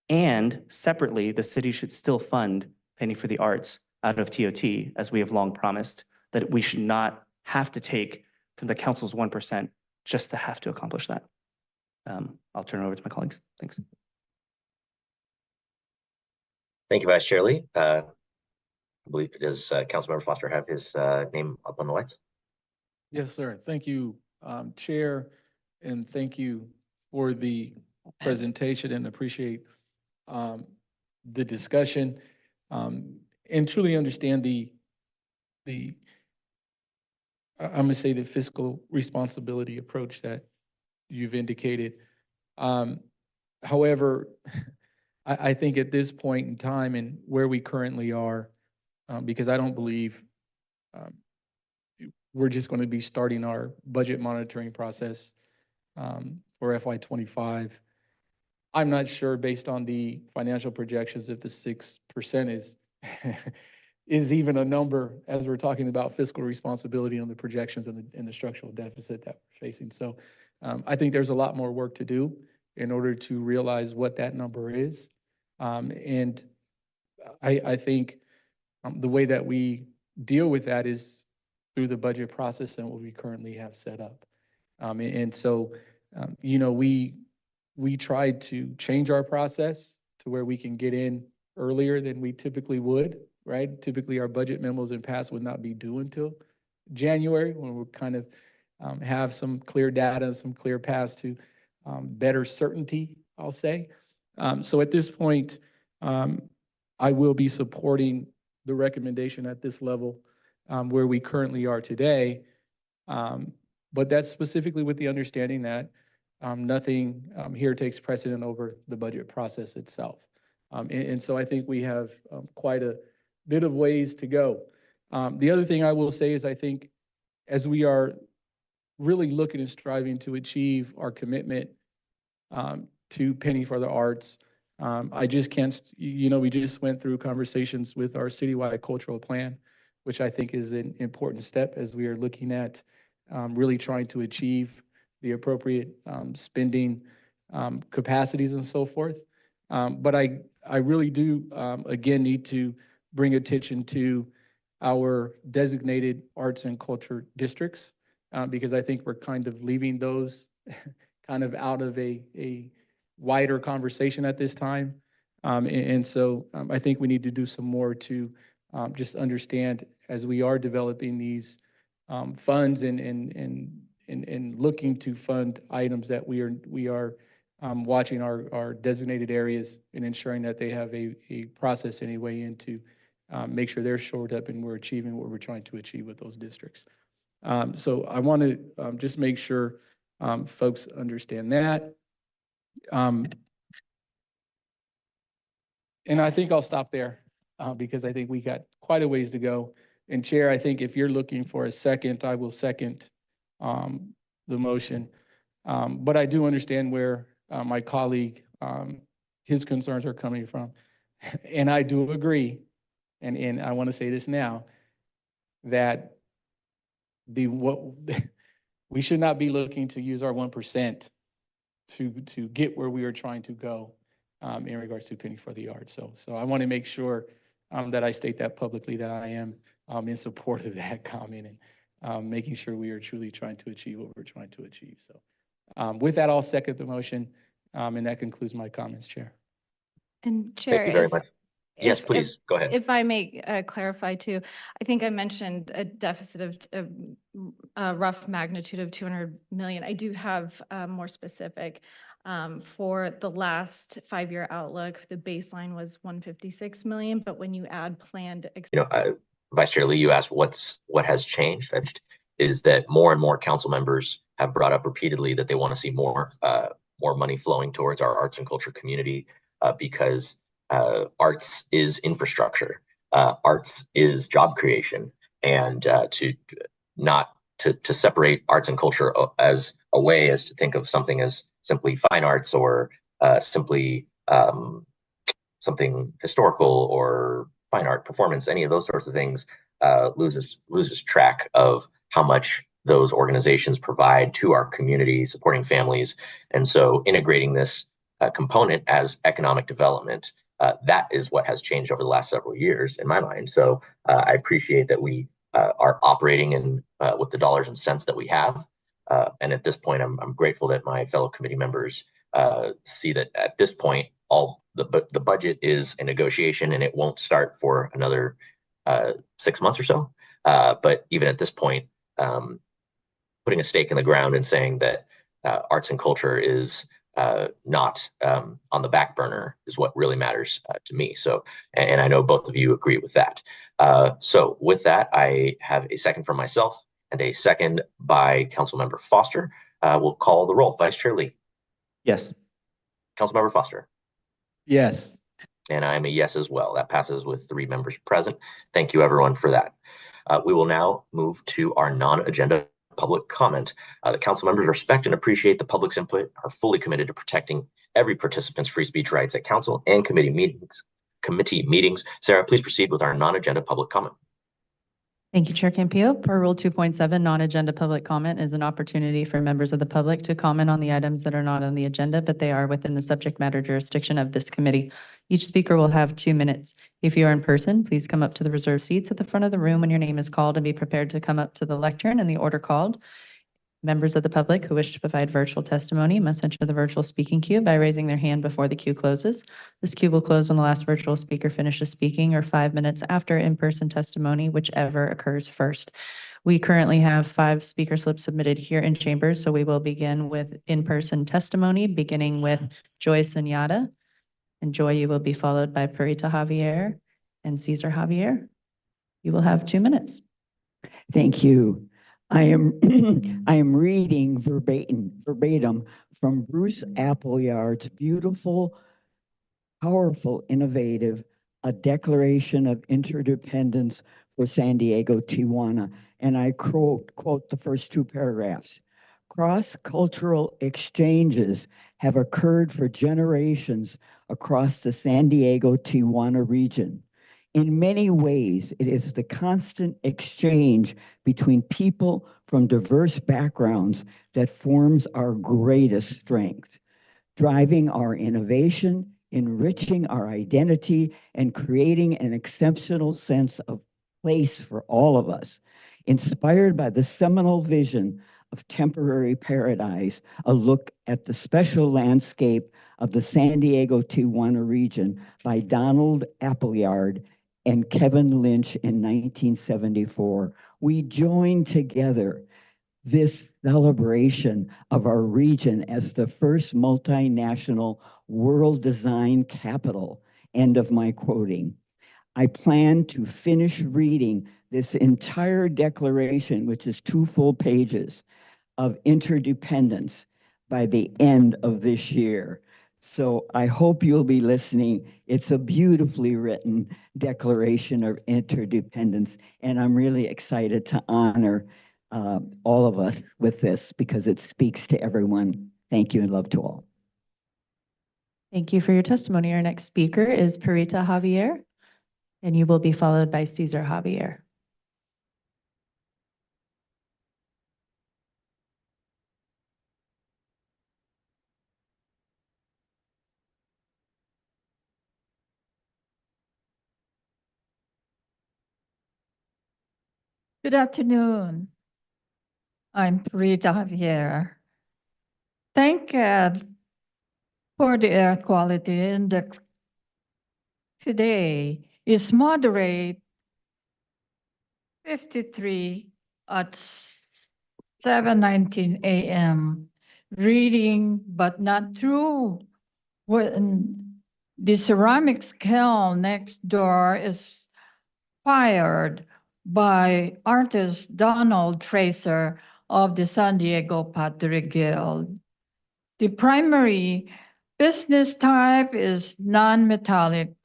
Speaker 3: and separately, the city should still fund Penny for the Arts out of TOT, as we have long promised, that we should not have to take from the council's 1% just to have to accomplish that. I'll turn it over to my colleagues. Thanks.
Speaker 1: Thank you, Vice Chair Lee. I believe does Councilmember Foster have his name up on the lights?
Speaker 16: Yes, sir. Thank you, Chair, and thank you for the presentation and appreciate the discussion and truly understand I'm gonna say the fiscal responsibility approach that you've indicated. However, I think at this point in time and where we currently are, because I don't believe we're just going to be starting our budget monitoring process for FY25. I'm not sure, based on the financial projections, if the 6% is is even a number as we're talking about fiscal responsibility on the projections and the structural deficit that we're facing. So I think there's a lot more work to do in order to realize what that number is. And I think the way that we deal with that is through the budget process and what we currently have set up. And so, you know, we tried to change our process to where we can get in earlier than we typically would, right? Typically, our budget memos in past would not be due until January, when we kind of have some clear data, some clear paths to better certainty, I'll say. So at this point, I will be supporting the recommendation at this level where we currently are today. But that's specifically with the understanding that nothing here takes precedent over the budget process itself. And so I think we have quite a bit of ways to go. The other thing I will say is I think as we are really looking and striving to achieve our commitment to Penny for the Arts, I just can't, you know, we just went through conversations with our citywide cultural plan, which I think is an important step as we are looking at really trying to achieve the appropriate spending capacities and so forth. But I really do, again, need to bring attention to our designated arts and culture districts, because I think we're kind of leaving those kind of out of a wider conversation at this time. And so I think we need to do some more to just understand as we are developing these funds and looking to fund items that we are watching our designated areas and ensuring that they have a process anyway in to make sure they're shored up and we're achieving what we're trying to achieve with those districts. So I want to just make sure folks understand that. And I think I'll stop there because I think we got quite a ways to go. And Chair, I think if you're looking for a second, I will second the motion. But I do understand where my colleague, his concerns are coming from. And I do agree, and I want to say this now, that we should not be looking to use our 1% to get where we are trying to go in regards to penny for the yard. So I want to make sure that I state that publicly, that I am in support of that comment and making sure we are truly trying to achieve what we're trying to achieve. So with that, I'll second the motion, and that concludes my comments, Chair.
Speaker 6: And Chair,
Speaker 1: Thank you very much. Yes, please, go ahead.
Speaker 6: If I may clarify too, I think I mentioned a deficit of a rough magnitude of 200 million. I do have more specific. For the last 5-year outlook, the baseline was 156 million, but when you add planned,
Speaker 1: Vice Chair Lee, you asked what has changed. Is that more and more council members have brought up repeatedly that they want to see more money flowing towards our arts and culture community because arts is infrastructure, arts is job creation, and to separate arts and culture as a way as to think of something as simply fine arts or simply something historical or fine art performance, any of those sorts of things, loses track of how much those organizations provide to our community, supporting families. And so integrating this component as economic development, that is what has changed over the last several years in my mind. So I appreciate that we are operating in with the dollars and cents that we have. And at this point, I'm grateful that my fellow committee members see that at this point, all the budget is a negotiation and it won't start for another 6 months or so. But even at this point, putting a stake in the ground and saying that arts and culture is not on the back burner is what really matters to me. So, and I know both of you agree with that. So with that, I have a second from myself and a second by Councilmember Foster. We'll call the roll. Vice Chair Lee.
Speaker 3: Yes.
Speaker 1: Councilmember Foster.
Speaker 16: Yes.
Speaker 1: And I'm a yes as well. That passes with 3 members present. Thank you, everyone, for that. We will now move to our non-agenda public comment. The council members respect and appreciate the public's input, are fully committed to protecting every participant's free speech rights at council and committee meetings. Sarah, please proceed with our non-agenda public comment.
Speaker 2: Thank you, Chair Campillo. Per Rule 2.7, non-agenda public comment is an opportunity for members of the public to comment on the items that are not on the agenda, but they are within the subject matter jurisdiction of this committee. Each speaker will have 2 minutes. If you are in person, please come up to the reserved seats at the front of the room when your name is called and be prepared to come up to the lectern in the order called. Members of the public who wish to provide virtual testimony must enter the virtual speaking queue by raising their hand before the queue closes. This queue will close when the last virtual speaker finishes speaking or 5 minutes after in-person testimony, whichever occurs first. We currently have 5 speaker slips submitted here in chambers, so we will begin with in-person testimony, beginning with Joy Sunyata. And Joy, you will be followed by Purita Javier and Cesar Javier. You will have 2 minutes.
Speaker 7: Thank you. I am reading verbatim from Bruce Appleyard's beautiful, powerful, innovative, A Declaration of Interdependence for San Diego, Tijuana. And I quote the first 2 paragraphs. Cross-cultural exchanges have occurred for generations across the San Diego-Tijuana region. In many ways, it is the constant exchange between people from diverse backgrounds that forms our greatest strength, driving our innovation, enriching our identity, and creating an exceptional sense of place for all of us. Inspired by the seminal vision of Temporary Paradise, a look at the special landscape of the San Diego-Tijuana region by Donald Appleyard and Kevin Lynch in 1974, we joined together this celebration of our region as the first multinational world design capital. End of my quoting. I plan to finish reading this entire declaration, which is 2 full pages of interdependence, by the end of this year. So I hope you'll be listening. It's a beautifully written Declaration of Interdependence, and I'm really excited to honor all of us with this because it speaks to everyone. Thank you and love to all.
Speaker 2: Thank you for your testimony. Our next speaker is Parita Javier, and you will be followed by Cesar Javier.
Speaker 17: Good afternoon. I'm Rita Javier. Thank God for the air quality index today is moderate 53 at 7:19 a.m. Reading but not true when the ceramics kiln next door is fired by artist Donald Tracer of the San Diego Pottery Guild. The primary business type is non-metallic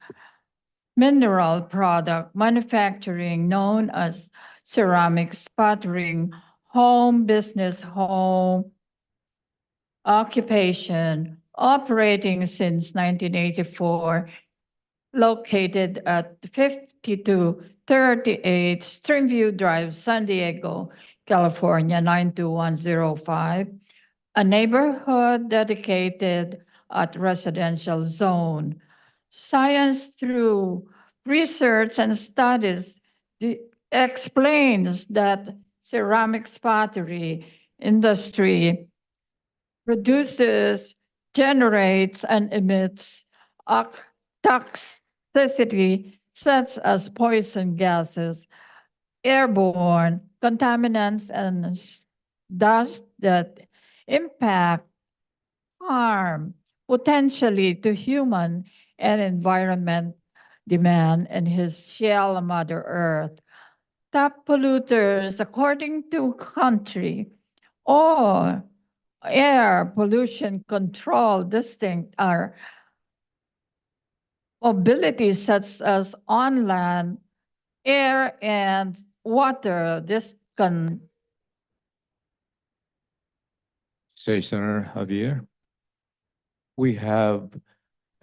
Speaker 17: mineral product manufacturing known as ceramics, pottery, home business, home occupation, operating since 1984, located at 5238 Streamview Drive, San Diego, California, 92105, a neighborhood dedicated at residential zone. Science through research and studies explains that ceramics pottery industry produces, generates, and emits toxicity such as poison gases, airborne contaminants, and dust that impact, harm potentially to human and environment demand and his shell Mother Earth. Top polluters, according to country, or air pollution control distinct are mobility such as on land, air, and water. This can
Speaker 8: Cesar Javier, we have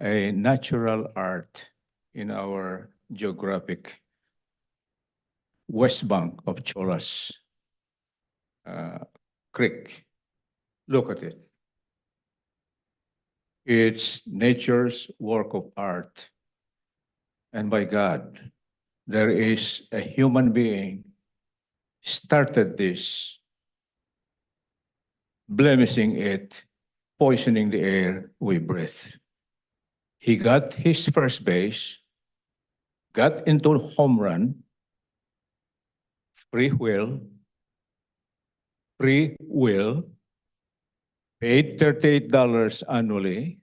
Speaker 8: a natural art in our geographic west bank of Cholas Creek. Look at it. It's nature's work of art. And by God, there is a human being started this, blemishing it, poisoning the air we breathe. He got his first base, got into a home run, free will, paid $38 annually,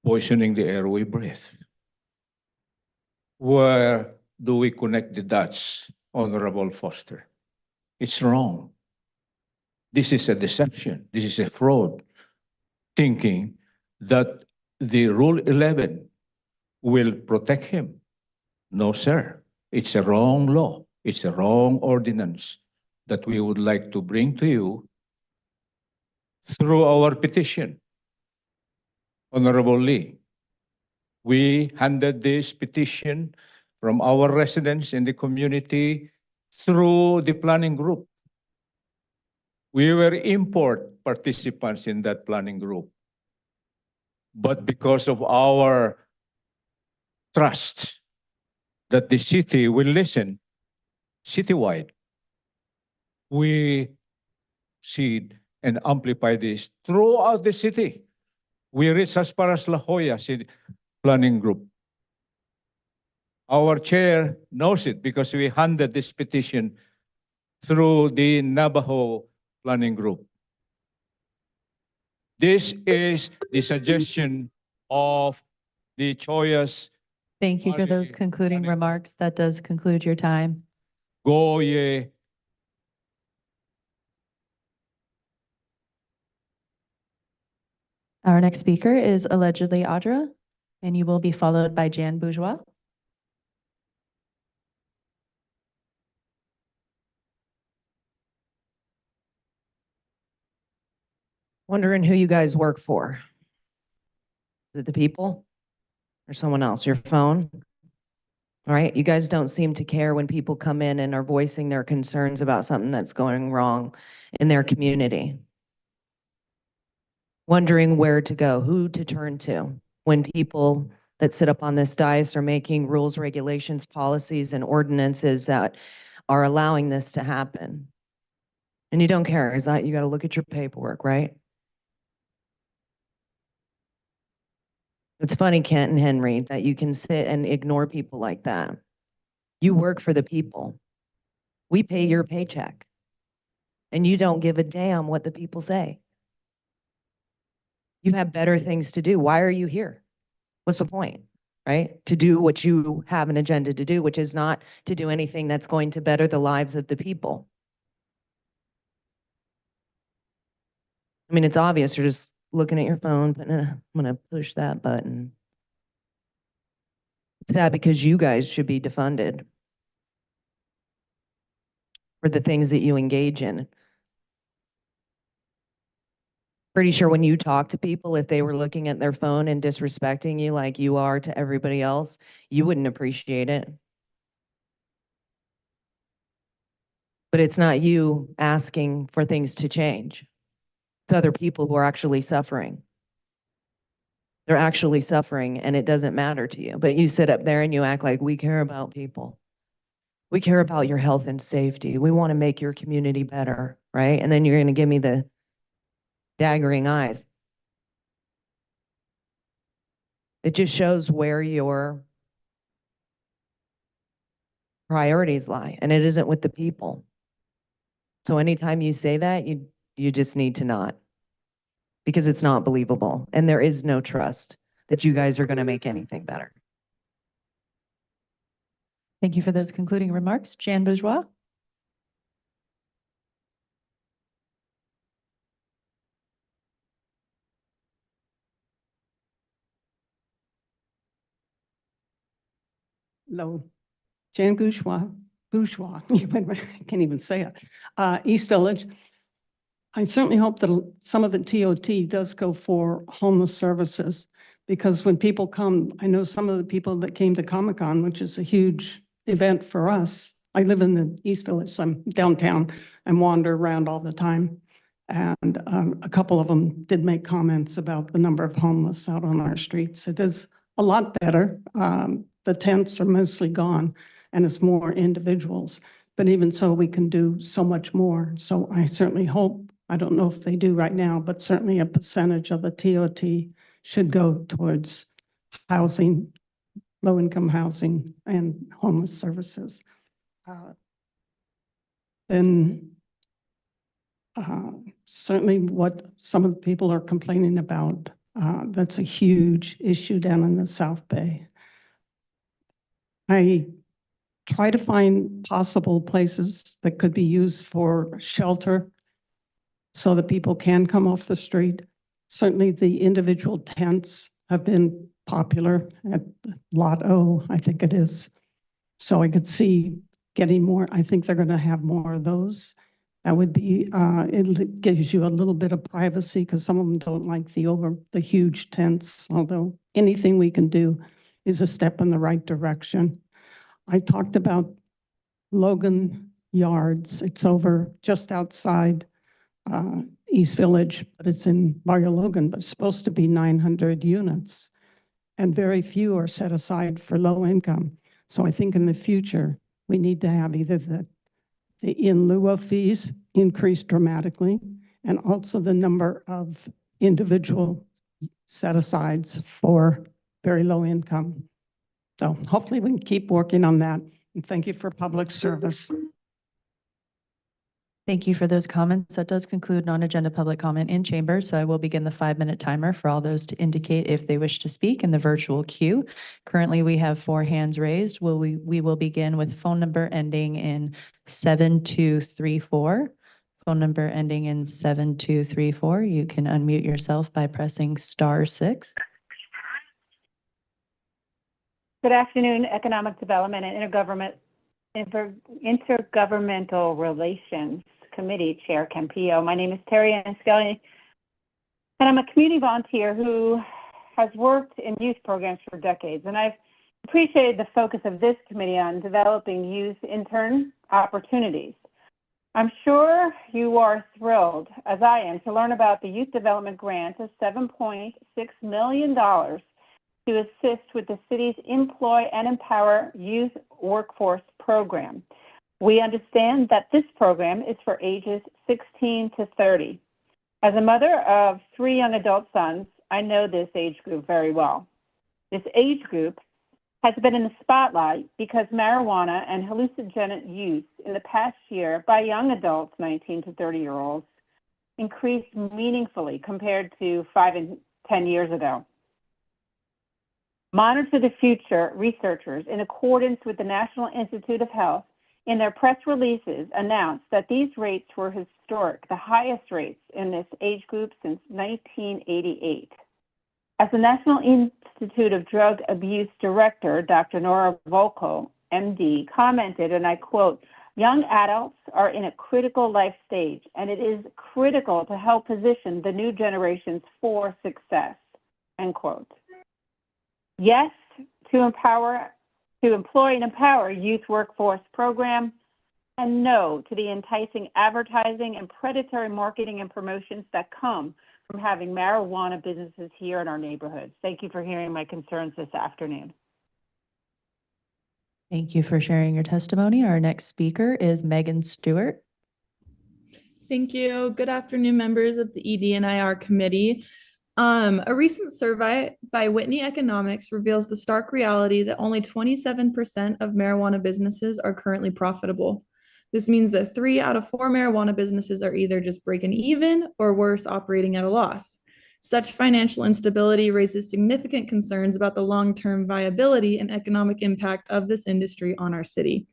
Speaker 8: poisoning the air we breathe. Where do we connect the dots, Honorable Foster? It's wrong. This is a deception. This is a fraud, thinking that the Rule 11 will protect him. No, sir. It's a wrong law. It's a wrong ordinance that we would like to bring to you through our petition. Honorable Lee, we handed this petition from our residents in the community through the planning group. We were import participants in that planning group. But because of our trust that the city will listen citywide, we seed and amplify this throughout the city. We reach as far as La Jolla City Planning Group. Our chair knows it because we handed this petition through the Navajo Planning Group. This is the suggestion of the Choyas.
Speaker 2: Thank you for those concluding remarks. That does conclude your time.
Speaker 8: Goye.
Speaker 2: Our next speaker is allegedly Audra, and you will be followed by Jan Bourgeois.
Speaker 4: Wondering who you guys work for. Is it the people or someone else? Your phone? All right, you guys don't seem to care when people come in and are voicing their concerns about something that's going wrong in their community. Wondering where to go, who to turn to when people that sit up on this dais are making rules, regulations, policies, and ordinances that are allowing this to happen. And you don't care, is that you got to look at your paperwork, right? It's funny, Kent and Henry, that you can sit and ignore people like that. You work for the people. We pay your paycheck. And you don't give a damn what the people say. You have better things to do. Why are you here? What's the point, right? To do what you have an agenda to do, which is not to do anything that's going to better the lives of the people. I mean, it's obvious. You're just looking at your phone, but I'm going to push that button. It's sad because you guys should be defunded for the things that you engage in. Pretty sure when you talk to people, if they were looking at their phone and disrespecting you like you are to everybody else, you wouldn't appreciate it. But it's not you asking for things to change. It's other people who are actually suffering. They're actually suffering and it doesn't matter to you. But you sit up there and you act like we care about people. We care about your health and safety. We want to make your community better, right? And then you're going to give me the daggering eyes. It just shows where your priorities lie, and it isn't with the people. So anytime you say that, you just need to not, because it's not believable, and there is no trust that you guys are going to make anything better.
Speaker 2: Thank you for those concluding remarks. Jan Bourgeois.
Speaker 18: Hello, Jan Bourgeois, I can't even say it. East Village. I certainly hope that some of the TOT does go for homeless services, because when people come, I know some of the people that came to Comic-Con, which is a huge event for us. I live in the East Village, so I'm downtown and wander around all the time. And a couple of them did make comments about the number of homeless out on our streets. It is a lot better. The tents are mostly gone and it's more individuals. But even so, we can do so much more. So I certainly hope, I don't know if they do right now, but certainly a percentage of the TOT should go towards housing, low-income housing, and homeless services. Then certainly what some of the people are complaining about, that's a huge issue down in the South Bay. I try to find possible places that could be used for shelter so that people can come off the street. Certainly the individual tents have been popular at Lot O, I think it is. So I could see getting more. I think they're going to have more of those. That would be, it gives you a little bit of privacy, because some of them don't like the huge tents, although anything we can do is a step in the right direction. I talked about Logan Yards. It's over just outside East Village, but it's in Barrio Logan, but it's supposed to be 900 units. And very few are set aside for low income. So I think in the future, we need to have either the in lieu of fees increase dramatically, and also the number of individual set-asides for very low income. So hopefully we can keep working on that. And thank you for public service.
Speaker 2: Thank you for those comments. That does conclude non-agenda public comment in chamber. So I will begin the 5-minute timer for all those to indicate if they wish to speak in the virtual queue. Currently, we have 4 hands raised. We will begin with phone number ending in 7234. phone number ending in 7234, you can unmute yourself by pressing *6.
Speaker 19: Good afternoon, Economic Development and Intergovernmental Relations Committee Chair Campillo. My name is Terry Anskelly, and I'm a community volunteer who has worked in youth programs for decades, and I've appreciated the focus of this committee on developing youth intern opportunities. I'm sure you are thrilled, as I am, to learn about the Youth Development Grant of $7.6 million to assist with the city's Employ and Empower Youth Workforce Program. We understand that this program is for ages 16 to 30. As a mother of 3 young adult sons, I know this age group very well. This age group has been in the spotlight because marijuana and hallucinogenic use in the past year by young adults, 19 to 30-year-olds, increased meaningfully compared to 5 and 10 years ago. Monitor the Future researchers, in accordance with the National Institute of Health, in their press releases announced that these rates were historic, the highest rates in this age group since 1988. As the National Institute of Drug Abuse Director, Dr. Nora Volko, MD, commented, and I quote, "Young adults are in a critical life stage, and it is critical to help position the new generations for success," end quote. Yes to employ and empower youth workforce program, and no to the enticing advertising and predatory marketing and promotions that come from having marijuana businesses here in our neighborhoods. Thank you for hearing my concerns this afternoon.
Speaker 2: Thank you for sharing your testimony. Our next speaker is Megan Stewart.
Speaker 20: Thank you. Good afternoon, members of the ED and IR committee. A recent survey by Whitney Economics reveals the stark reality that only 27% of marijuana businesses are currently profitable. This means that 3 out of 4 marijuana businesses are either just breaking even or worse, operating at a loss. Such financial instability raises significant concerns about the long-term viability and economic impact of this industry on our city.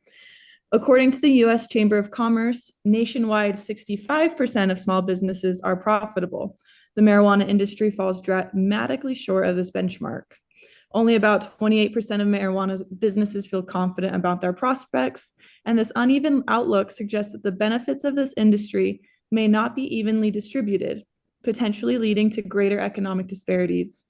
Speaker 20: According to the U.S. Chamber of Commerce, nationwide 65% of small businesses are profitable. The marijuana industry falls dramatically short of this benchmark. Only about 28% of marijuana businesses feel confident about their prospects, and this uneven outlook suggests that the benefits of this industry may not be evenly distributed, potentially leading to greater economic disparities.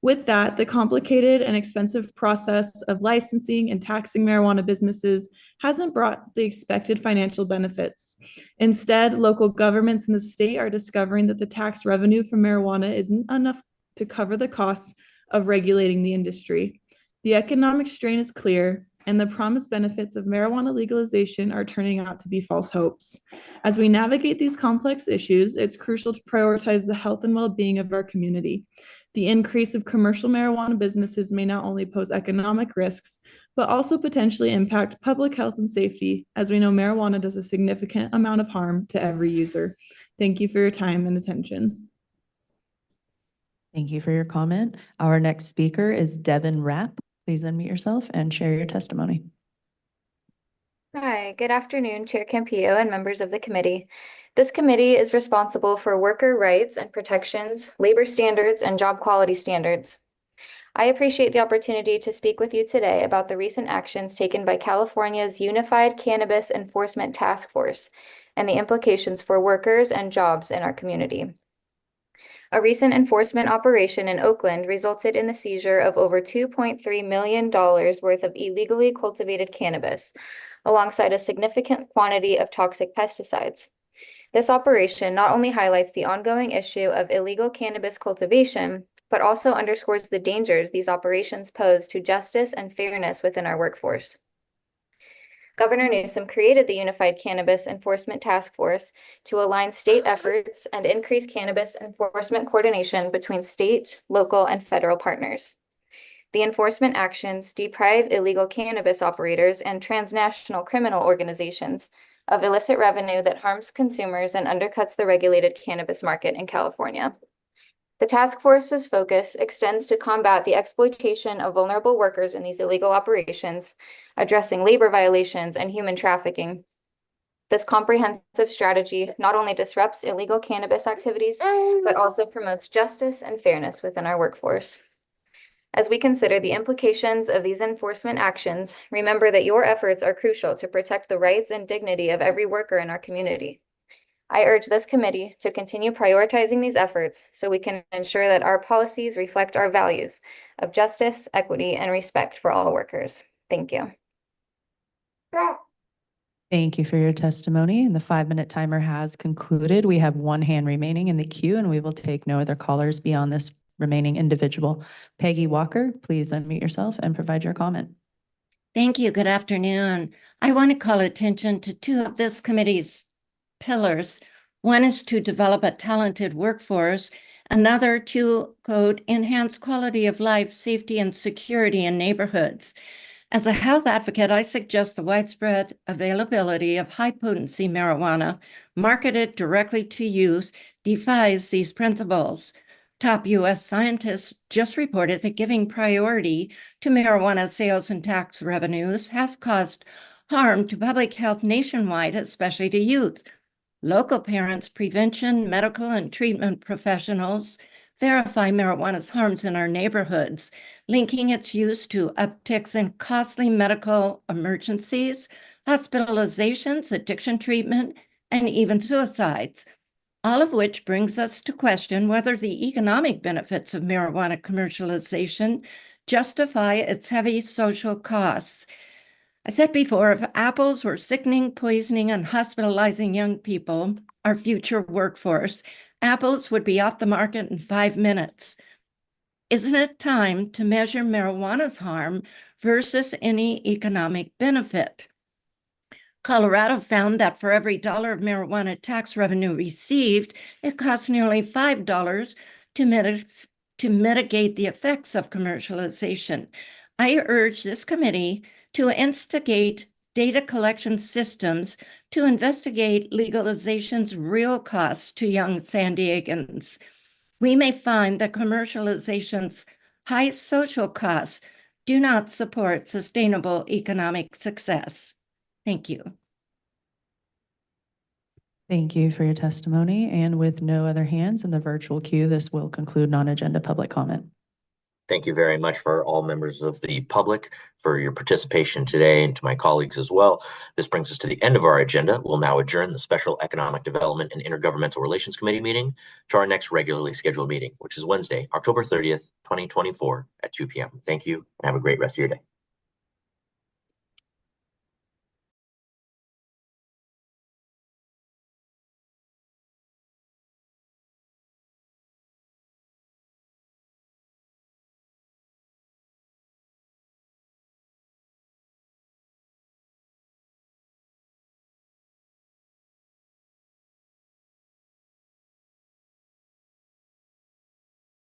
Speaker 20: With that, the complicated and expensive process of licensing and taxing marijuana businesses hasn't brought the expected financial benefits. Instead, local governments in the state are discovering that the tax revenue from marijuana isn't enough to cover the costs of regulating the industry. The economic strain is clear, and the promised benefits of marijuana legalization are turning out to be false hopes. As we navigate these complex issues, it's crucial to prioritize the health and well-being of our community. The increase of commercial marijuana businesses may not only pose economic risks, but also potentially impact public health and safety, as we know marijuana does a significant amount of harm to every user. Thank you for your time and attention.
Speaker 2: Thank you for your comment. Our next speaker is Devin Rapp. Please unmute yourself and share your testimony.
Speaker 21: Hi, good afternoon, Chair Campillo and members of the committee. This committee is responsible for worker rights and protections, labor standards, and job quality standards. I appreciate the opportunity to speak with you today about the recent actions taken by California's Unified Cannabis Enforcement Task Force and the implications for workers and jobs in our community. A recent enforcement operation in Oakland resulted in the seizure of over $2.3 million worth of illegally cultivated cannabis, alongside a significant quantity of toxic pesticides. This operation not only highlights the ongoing issue of illegal cannabis cultivation, but also underscores the dangers these operations pose to justice and fairness within our workforce. Governor Newsom created the Unified Cannabis Enforcement Task Force to align state efforts and increase cannabis enforcement coordination between state, local, and federal partners. The enforcement actions deprive illegal cannabis operators and transnational criminal organizations of illicit revenue that harms consumers and undercuts the regulated cannabis market in California. The task force's focus extends to combat the exploitation of vulnerable workers in these illegal operations, addressing labor violations and human trafficking, This comprehensive strategy not only disrupts illegal cannabis activities, but also promotes justice and fairness within our workforce. As we consider the implications of these enforcement actions, remember that your efforts are crucial to protect the rights and dignity of every worker in our community. I urge this committee to continue prioritizing these efforts so we can ensure that our policies reflect our values of justice, equity, and respect for all workers. Thank you.
Speaker 2: Thank you for your testimony, and the 5-minute timer has concluded. We have one hand remaining in the queue, and we will take no other callers beyond this remaining individual. Peggy Walker, please unmute yourself and provide your comment.
Speaker 9: Thank you. Good afternoon. I want to call attention to two of this committee's pillars. One is to develop a talented workforce. Another to, quote, enhance quality of life, safety, and security in neighborhoods. As a health advocate, I suggest the widespread availability of high-potency marijuana marketed directly to youth defies these principles. Top U.S. scientists just reported that giving priority to marijuana sales and tax revenues has caused harm to public health nationwide, especially to youth. Local parents, prevention, medical, and treatment professionals verify marijuana's harms in our neighborhoods, linking its use to upticks in costly medical emergencies, hospitalizations, addiction treatment, and even suicides. All of which brings us to question whether the economic benefits of marijuana commercialization justify its heavy social costs. I said before, if apples were sickening, poisoning, and hospitalizing young people, our future workforce, apples would be off the market in 5 minutes. Isn't it time to measure marijuana's harm versus any economic benefit? Colorado found that for every $1 of marijuana tax revenue received, it costs nearly $5 to mitigate the effects of commercialization. I urge this committee to instigate data collection systems to investigate legalization's real costs to young San Diegans. We may find that commercialization's high social costs do not support sustainable economic success. Thank you.
Speaker 2: Thank you for your testimony. And with no other hands in the virtual queue, this will conclude non-agenda public comment.
Speaker 1: Thank you very much for all members of the public for your participation today, and to my colleagues as well. This brings us to the end of our agenda. We'll now adjourn the Special Economic Development and Intergovernmental Relations Committee meeting to our next regularly scheduled meeting, which is Wednesday, October 30th, 2024 at 2 p.m. Thank you and have a great rest of your day.